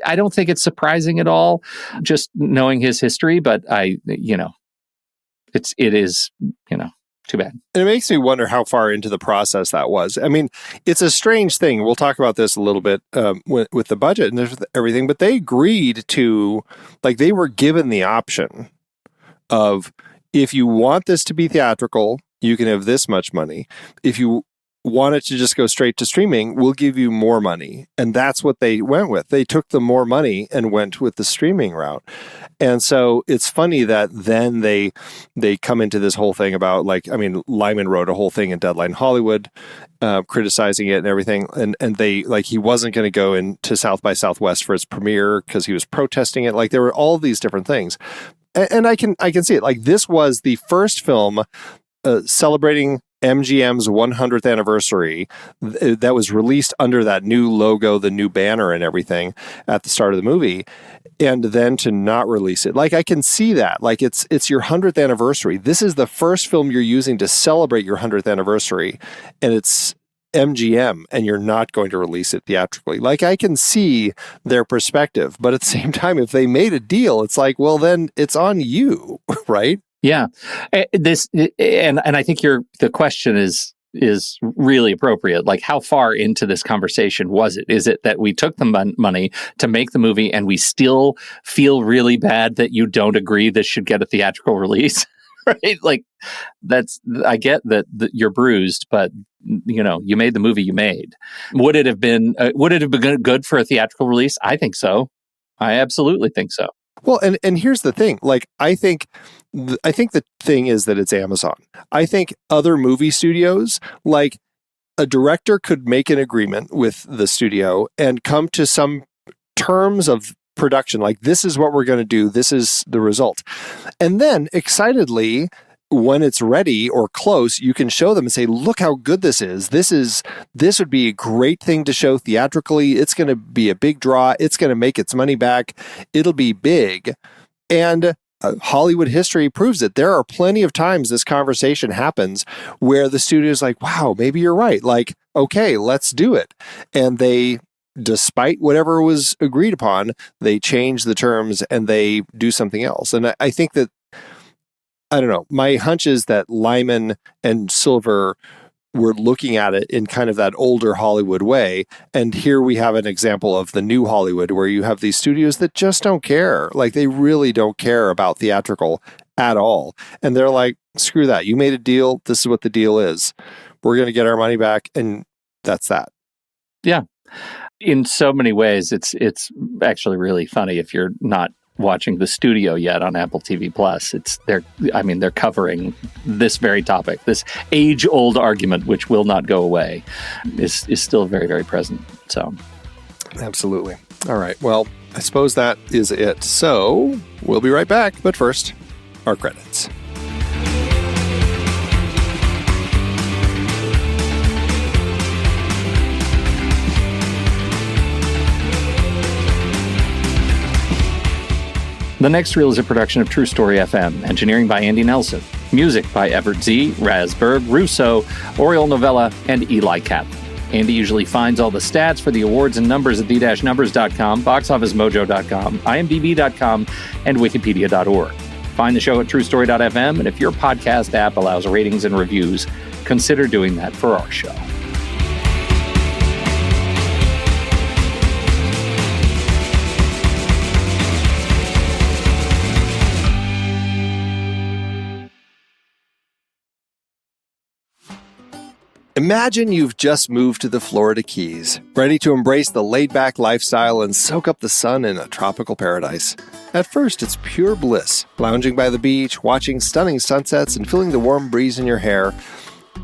I don't think it's surprising at all, just knowing his history. But it is too bad. And it makes me wonder how far into the process that was. I mean, it's a strange thing. We'll talk about this a little bit with the budget and everything, but they agreed to, they were given the option of, if you want this to be theatrical, you can have this much money. If you want it to just go straight to streaming, we'll give you more money. And that's what they went with. They took the more money and went with the streaming route. And so it's funny that then they come into this whole thing about, Liman wrote a whole thing in Deadline Hollywood criticizing it and everything. And they, he wasn't going to go into South by Southwest for its premiere because he was protesting it. There were all these different things. And I can see it. This was the first film celebrating MGM's 100th anniversary that was released under that new logo, the new banner and everything at the start of the movie, and then to not release it. I can see that. It's your 100th anniversary. This is the first film you're using to celebrate your 100th anniversary, and it's MGM, and you're not going to release it theatrically. I can see their perspective, but at the same time, if they made a deal, it's well, then it's on you, right? Yeah, and I think the question is really appropriate. How far into this conversation was it? Is it that we took the money to make the movie and we still feel really bad that you don't agree this should get a theatrical release? Right? I get that you're bruised, but you made the movie you made. Would it have been good for a theatrical release? I think so. I absolutely think so. Well, and here's the thing. I think the thing is that it's Amazon. I think other movie studios, a director could make an agreement with the studio and come to some terms of production. This is what we're going to do. This is the result. And then excitedly, when it's ready or close, you can show them and say, look how good this is. This would be a great thing to show theatrically. It's going to be a big draw. It's going to make its money back. It'll be big. And Hollywood history proves it. There are plenty of times this conversation happens where the studio's wow, maybe you're right. Okay, let's do it. And they, despite whatever was agreed upon, they change the terms and they do something else. And I think that, I don't know, my hunch is that Liman and Silver were looking at it in kind of that older Hollywood way. And here we have an example of the new Hollywood where you have these studios that just don't care. They really don't care about theatrical at all. And they're like, screw that. You made a deal. This is what the deal is. We're going to get our money back. And that's that. Yeah. In so many ways, it's actually really funny if you're not watching The Studio yet on Apple TV Plus. They're covering this very topic, this age-old argument, which will not go away, is still very, very present. So, absolutely. All right. Well, I suppose that is it. So we'll be right back. But first, our credits. The Next Reel is a production of True Story FM, engineering by Andy Nelson, music by Everett Z, Razberg, Russo, Oriole Novella, and Eli Cap. Andy usually finds all the stats for the awards and numbers at the-numbers.com, boxofficemojo.com, imdb.com, and wikipedia.org. Find the show at truestory.fm, and if your podcast app allows ratings and reviews, consider doing that for our show. Imagine you've just moved to the Florida Keys, ready to embrace the laid-back lifestyle and soak up the sun in a tropical paradise. At first, it's pure bliss, lounging by the beach, watching stunning sunsets, and feeling the warm breeze in your hair.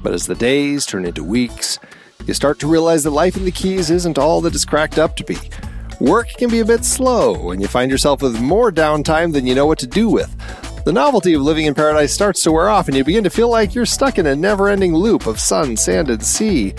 But as the days turn into weeks, you start to realize that life in the Keys isn't all that it's cracked up to be. Work can be a bit slow, and you find yourself with more downtime than you know what to do with. The novelty of living in paradise starts to wear off, and you begin to feel like you're stuck in a never-ending loop of sun, sand, and sea.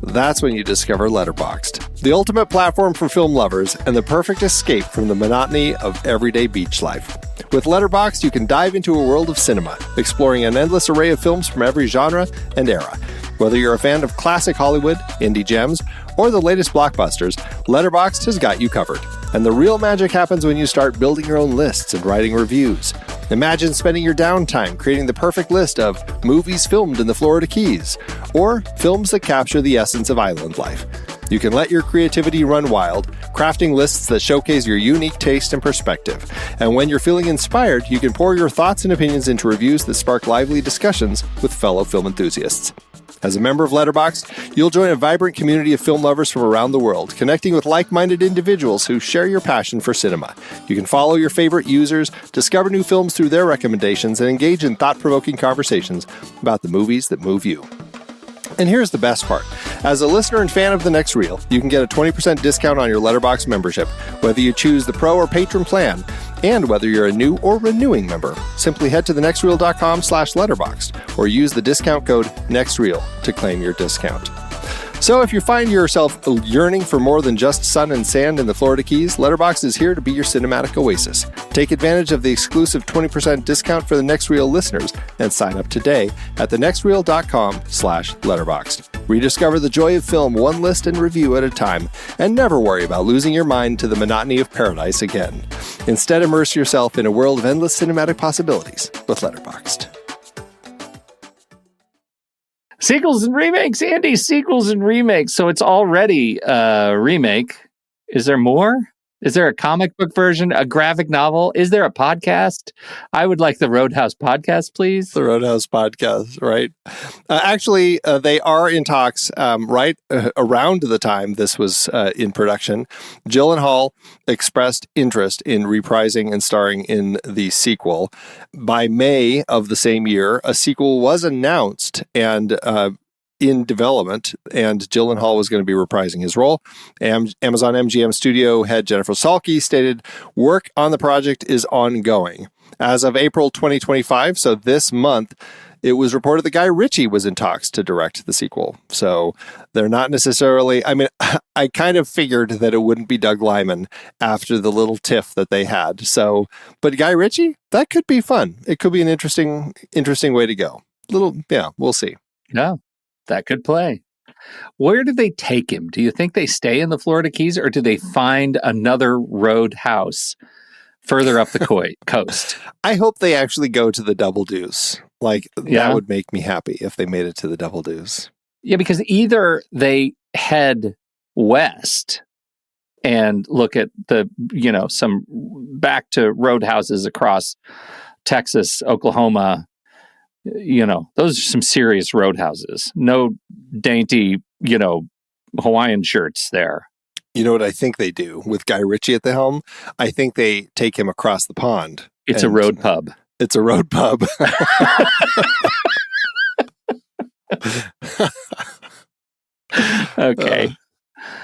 That's when you discover Letterboxd, the ultimate platform for film lovers and the perfect escape from the monotony of everyday beach life. With Letterboxd, you can dive into a world of cinema, exploring an endless array of films from every genre and era. Whether you're a fan of classic Hollywood, indie gems, or the latest blockbusters, Letterboxd has got you covered. And the real magic happens when you start building your own lists and writing reviews. Imagine spending your downtime creating the perfect list of movies filmed in the Florida Keys, or films that capture the essence of island life. You can let your creativity run wild, crafting lists that showcase your unique taste and perspective. And when you're feeling inspired, you can pour your thoughts and opinions into reviews that spark lively discussions with fellow film enthusiasts. As a member of Letterboxd, you'll join a vibrant community of film lovers from around the world, connecting with like-minded individuals who share your passion for cinema. You can follow your favorite users, discover new films through their recommendations, and engage in thought-provoking conversations about the movies that move you. And here's the best part. As a listener and fan of The Next Reel, you can get a 20% discount on your Letterboxd membership, whether you choose the Pro or Patron plan, and whether you're a new or renewing member. Simply head to thenextreel.com/letterboxd or use the discount code NEXTREEL to claim your discount. So if you find yourself yearning for more than just sun and sand in the Florida Keys, Letterboxd is here to be your cinematic oasis. Take advantage of the exclusive 20% discount for The Next Reel listeners and sign up today at thenextreel.com/letterboxd. Rediscover the joy of film one list and review at a time, and never worry about losing your mind to the monotony of paradise again. Instead, immerse yourself in a world of endless cinematic possibilities with Letterboxd. Sequels and remakes, Andy, sequels and remakes. So it's already a remake. Is there more? Is there a comic book version, a graphic novel? Is there a podcast? I would like the Roadhouse podcast, please. The Roadhouse podcast, right? Actually, they are in talks right around the time this was in production. Gyllenhaal expressed interest in reprising and starring in the sequel. By May of the same year, a sequel was announced and in development, and Gyllenhaal was going to be reprising his role. Amazon MGM studio head Jennifer Salke stated, work on the project is ongoing. As of April 2025, so this month, it was reported that Guy Ritchie was in talks to direct the sequel. So they're not necessarily, I mean, I kind of figured that it wouldn't be Doug Liman after the little tiff that they had. So, but Guy Ritchie, that could be fun. It could be an interesting way to go. We'll see. Yeah. That could play. Where do they take him? Do you think they stay in the Florida Keys, or do they find another roadhouse further up the coast? I hope they actually go to the Double Deuce. That would make me happy if they made it to the Double Deuce. Yeah, because either they head west and look at some back to roadhouses across Texas, Oklahoma, those are some serious roadhouses. No dainty, Hawaiian shirts there. You know what I think they do with Guy Ritchie at the helm? I think they take him across the pond. It's a road pub. It's a road pub. Okay.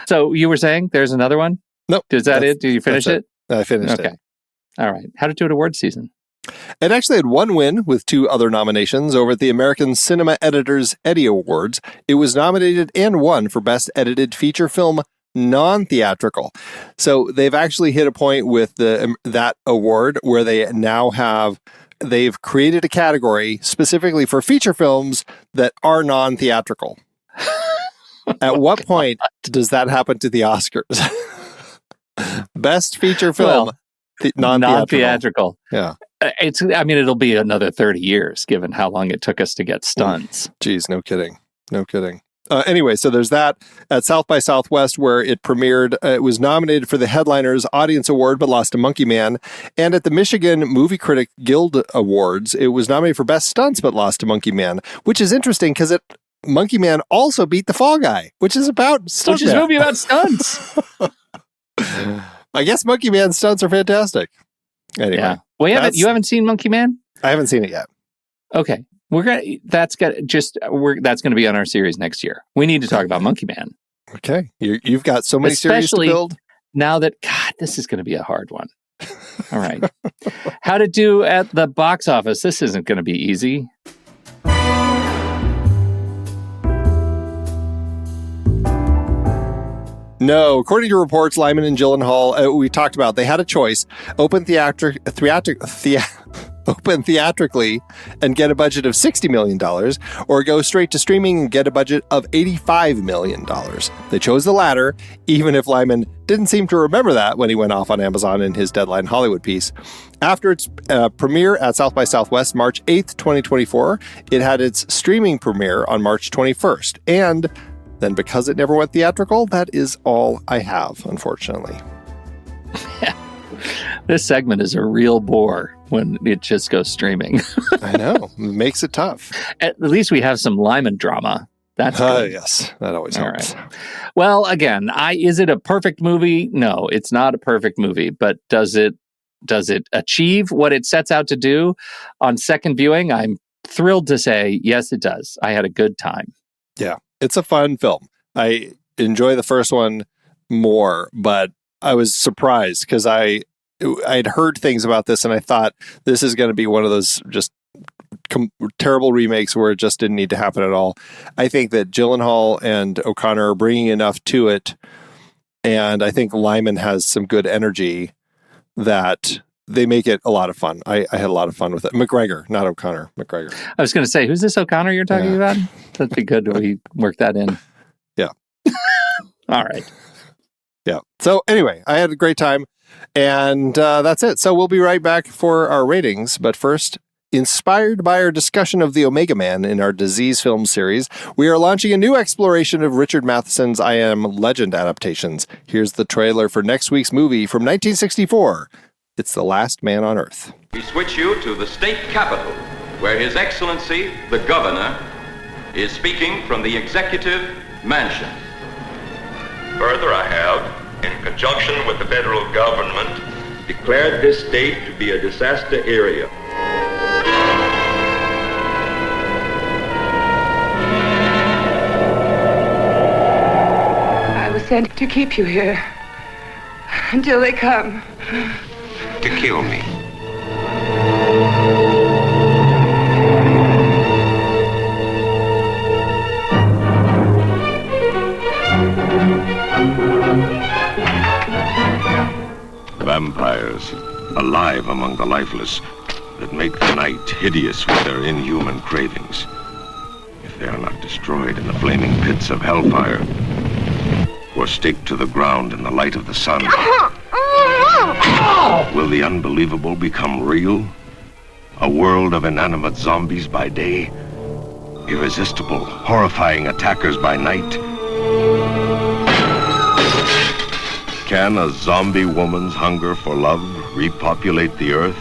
So you were saying there's another one? Nope. Is that it? Did you finish it? I finished it. Okay. All right. How did it do at award season? It actually had one win with 2 other nominations over at the American Cinema Editors Eddie Awards. It was nominated and won for Best Edited Feature Film Non-Theatrical. So they've actually hit a point with that award where they've created a category specifically for feature films that are non-theatrical. At what point does that happen to the Oscars? Best feature film, non-theatrical. Yeah. It'll be another 30 years given how long it took us to get stunts. Geez, no kidding. Anyway, so there's that at South by Southwest where it premiered. It was nominated for the Headliners Audience Award, but lost to Monkey Man. And at the Michigan Movie Critic Guild Awards, it was nominated for Best Stunts, but lost to Monkey Man, which is interesting because Monkey Man also beat The Fall Guy, which is about stunts. Which is a movie about stunts. I guess Monkey Man's stunts are fantastic. Anyway. Yeah. Well, you haven't seen Monkey Man? I haven't seen it yet. Okay. That's going to be on our series next year. We need to talk about Monkey Man. Okay. You've got so many series to build. Now that, this is going to be a hard one. All right. How to do at the box office. This isn't going to be easy. No, according to reports, Liman and Gyllenhaal, we talked about, they had a choice: open theatrically and get a budget of $60 million, or go straight to streaming and get a budget of $85 million. They chose the latter, even if Liman didn't seem to remember that when he went off on Amazon in his Deadline Hollywood piece. After its premiere at South by Southwest, March 8th, 2024, it had its streaming premiere on March 21st. And then because it never went theatrical, that is all I have, unfortunately. This segment is a real bore when it just goes streaming. I know. It makes it tough. At least we have some Liman drama. That's good. Yes, that always helps. Right. Well, again, is it a perfect movie? No, it's not a perfect movie, but does it achieve what it sets out to do on second viewing? I'm thrilled to say, yes, it does. I had a good time. Yeah. It's a fun film. I enjoy the first one more, but I was surprised because I'd heard things about this and I thought this is going to be one of those just terrible remakes where it just didn't need to happen at all. I think that Gyllenhaal and O'Connor are bringing enough to it, and I think Liman has some good energy that they make it a lot of fun. I had a lot of fun with it. McGregor, not O'Connor. McGregor. I was going to say, who's this O'Connor you're talking about? That'd be good if we work that in. Yeah. All right. Yeah. So anyway, I had a great time, and that's it. So we'll be right back for our ratings. But first, inspired by our discussion of the Omega Man in our Disease film series, we are launching a new exploration of Richard Matheson's I Am Legend adaptations. Here's the trailer for next week's movie from 1964. It's The Last Man on Earth. We switch you to the state capitol, where His Excellency, the Governor, is speaking from the Executive Mansion. Further, I have, in conjunction with the federal government, declared this state to be a disaster area. I was sent to keep you here until they come. To kill me. Vampires, alive among the lifeless, that make the night hideous with their inhuman cravings. If they are not destroyed in the flaming pits of hellfire, or staked to the ground in the light of the sun, will the unbelievable become real? A world of inanimate zombies by day, irresistible, horrifying attackers by night. Can a zombie woman's hunger for love repopulate the earth?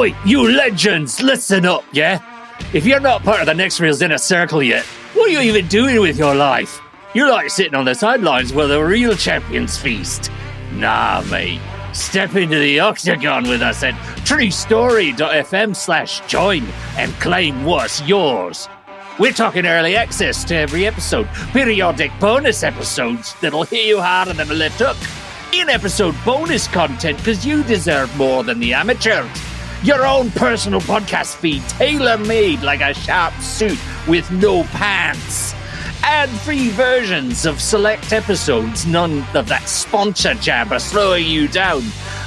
Right, you legends, listen up, yeah? If you're not part of the Next Reel's inner circle yet, what are you even doing with your life? You're like sitting on the sidelines where the real champions feast. Nah, mate. Step into the octagon with us at truestory.fm/join and claim what's yours. We're talking early access to every episode, periodic bonus episodes that'll hit you harder than a left hook, in-episode bonus content because you deserve more than the amateurs, your own personal podcast feed tailor-made like a sharp suit with no pants, ad-free versions of select episodes, none of that sponsor jabber slowing you down,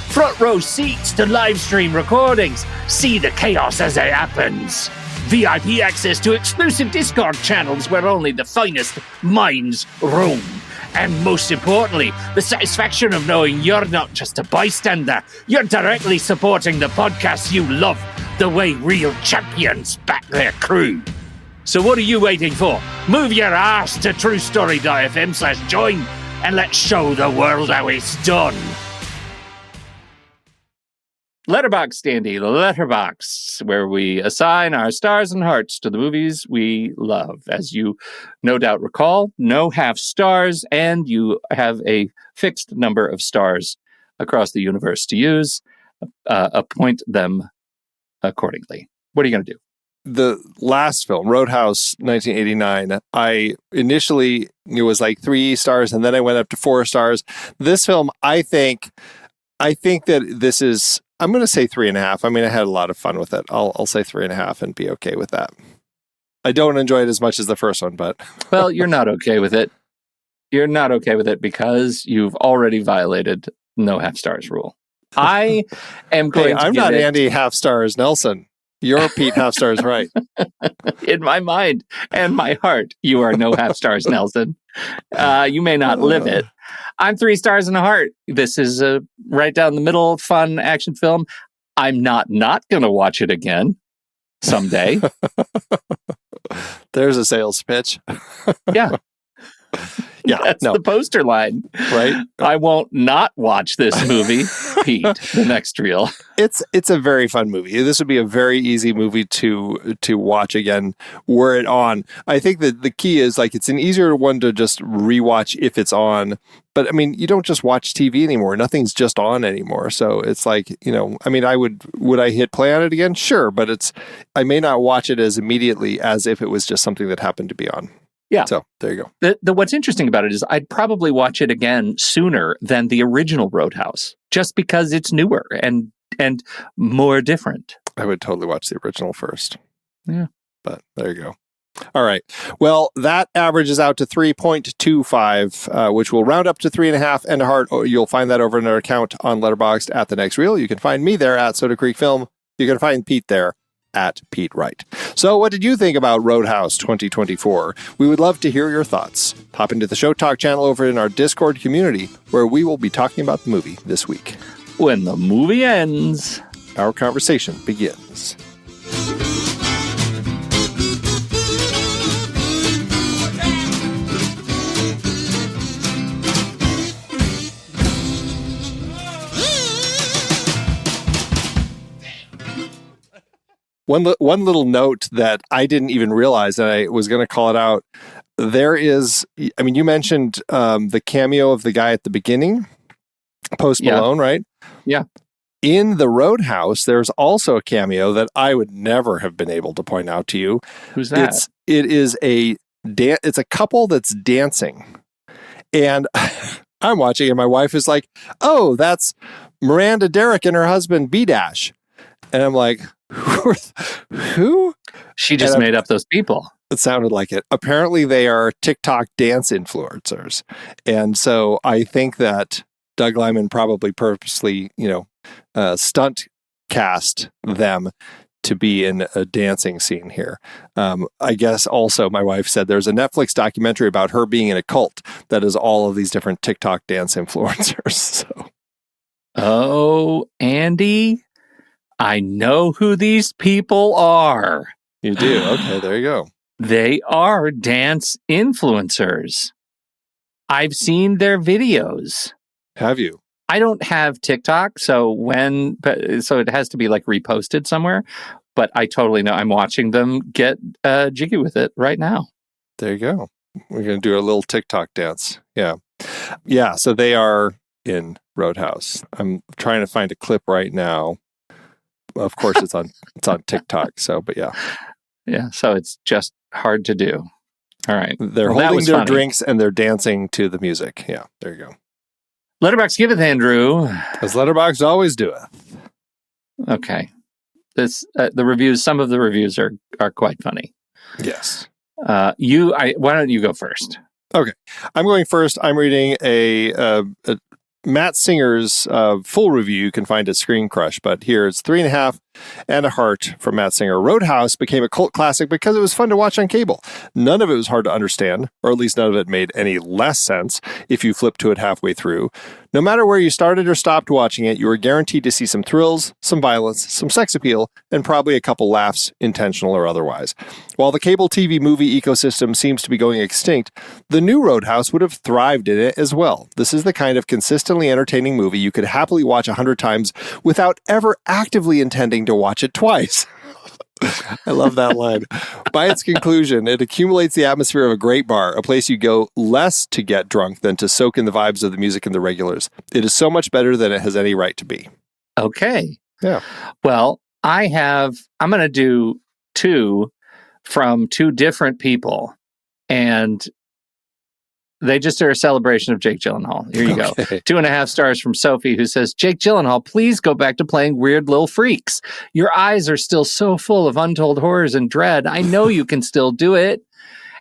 front row seats to live stream recordings, see the chaos as it happens, VIP access to exclusive Discord channels where only the finest minds roam, and most importantly, the satisfaction of knowing you're not just a bystander, you're directly supporting the podcast you love, the way real champions back their crew. So what are you waiting for? Move your ass to truestory.fm/join and let's show the world how it's done. Letterboxd, Andy, the Letterboxd, where we assign our stars and hearts to the movies we love. As you no doubt recall, no half stars, and you have a fixed number of stars across the universe to use. Appoint them accordingly. What are you going to do? The last film, Roadhouse 1989, I initially, it was like 3 stars and then I went up to 4 stars. This film, I think that this is, I'm going to say 3.5. I mean, I had a lot of fun with it. I'll say 3.5 and be okay with that. I don't enjoy it as much as the first one, but. Well, you're not okay with it. You're not okay with it because you've already violated no half stars rule. I am going to I'm give not it... Andy half stars Nelson. You're Pete half stars, right? In my mind and my heart, you are no half stars, Nelson. You may not live it. I'm 3 stars and a heart. This is a right down the middle, fun action film. I'm not going to watch it again someday. There's a sales pitch. Yeah. Yeah, that's the poster line, right? I won't not watch this movie, Pete. The next reel. It's a very fun movie. This would be a very easy movie to watch again were it on. I think that the key is like it's an easier one to just rewatch if it's on. But I mean, you don't just watch TV anymore. Nothing's just on anymore. So it's like, I mean, would I hit play on it again? Sure, but I may not watch it as immediately as if it was just something that happened to be on. Yeah. So there you go. What's interesting about it is I'd probably watch it again sooner than the original Roadhouse, just because it's newer and more different. I would totally watch the original first. Yeah. But there you go. All right. Well, that averages out to 3.25, which will round up to 3.5 and a heart. You'll find that over in our account on Letterboxd at The Next Reel. You can find me there at Soda Creek Film. You can find Pete there at Pete Wright. So what did you think about Roadhouse 2024? We would love to hear your thoughts. Hop into the Show Talk channel over in our Discord community, where we will be talking about the movie this week. When the movie ends, our conversation begins. One little note that I didn't even realize, and I was going to call it out. There is, I mean, you mentioned the cameo of the guy at the beginning, Post Malone, right? Yeah. In the Roadhouse, there's also a cameo that I would never have been able to point out to you. Who's that? It's a couple that's dancing, and I'm watching, and my wife is like, "Oh, that's Miranda Derrick and her husband B-Dash," and I'm like, Who? She just made up those people. It sounded like it. Apparently, they are TikTok dance influencers. And so I think that Doug Liman probably purposely, stunt cast them to be in a dancing scene here. I guess also my wife said there's a Netflix documentary about her being in a cult that is all of these different TikTok dance influencers. So. Oh, Andy, I know who these people are. You do? Okay, there you go. They are dance influencers. I've seen their videos. Have you? I don't have TikTok, so it has to be like reposted somewhere. But I totally know I'm watching them get jiggy with it right now. There you go. We're going to do a little TikTok dance. Yeah. Yeah. So they are in Roadhouse. I'm trying to find a clip right now. Of course, it's on TikTok. So, but yeah. Yeah. So it's just hard to do. All right. They're holding their drinks and they're dancing to the music. Yeah. There you go. Letterboxd giveth, Andrew. As Letterboxd always doeth. Okay. The reviews. Some of the reviews are quite funny. Yes. Why don't you go first? Okay, I'm going first. I'm reading a Matt Singer's full review. You can find at Screen Crush, but here it's 3.5 and a heart from Matt Singer. Roadhouse became a cult classic because it was fun to watch on cable. None of it was hard to understand, or at least none of it made any less sense if you flipped to it halfway through. No matter where you started or stopped watching it, you were guaranteed to see some thrills, some violence, some sex appeal, and probably a couple laughs, intentional or otherwise. While the cable TV movie ecosystem seems to be going extinct, the new Roadhouse would have thrived in it as well. This is the kind of consistently entertaining movie you could happily watch 100 times without ever actively intending to watch it twice. I love that line. By its conclusion, it accumulates the atmosphere of a great bar, a place you go less to get drunk than to soak in the vibes of the music and the regulars. It is so much better than it has any right to be. Okay. Yeah. Well, I'm going to do two from two different people, and they just are a celebration of Jake Gyllenhaal. Here you go. 2.5 stars from Sophie, who says, Jake Gyllenhaal, please go back to playing weird little freaks. Your eyes are still so full of untold horrors and dread. I know you can still do it.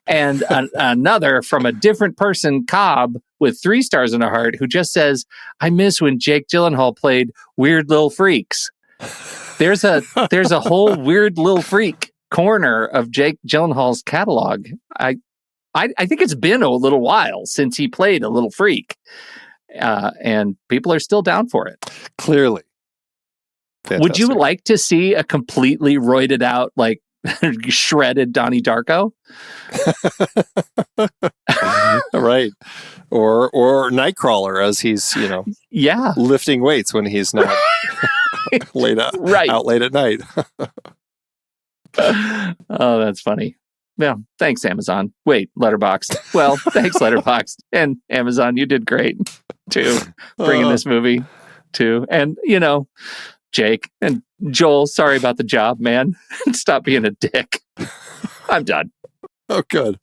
And another from a different person, Cobb, with 3 stars and a heart, who just says, I miss when Jake Gyllenhaal played weird little freaks. There's a whole weird little freak corner of Jake Gyllenhaal's catalog. I think it's been a little while since he played a little freak, and people are still down for it. Clearly. Fantastic. Would you like to see a completely roided out, like shredded Donnie Darko? Right. Or Nightcrawler as he's, lifting weights when he's not out late at night. Oh, that's funny. Yeah, thanks, Amazon. Wait, Letterboxd. Well, thanks, Letterboxd. And Amazon, you did great, too, bringing this movie, too. And, Jake and Joel, sorry about the job, man. Stop being a dick. I'm done. Oh, good.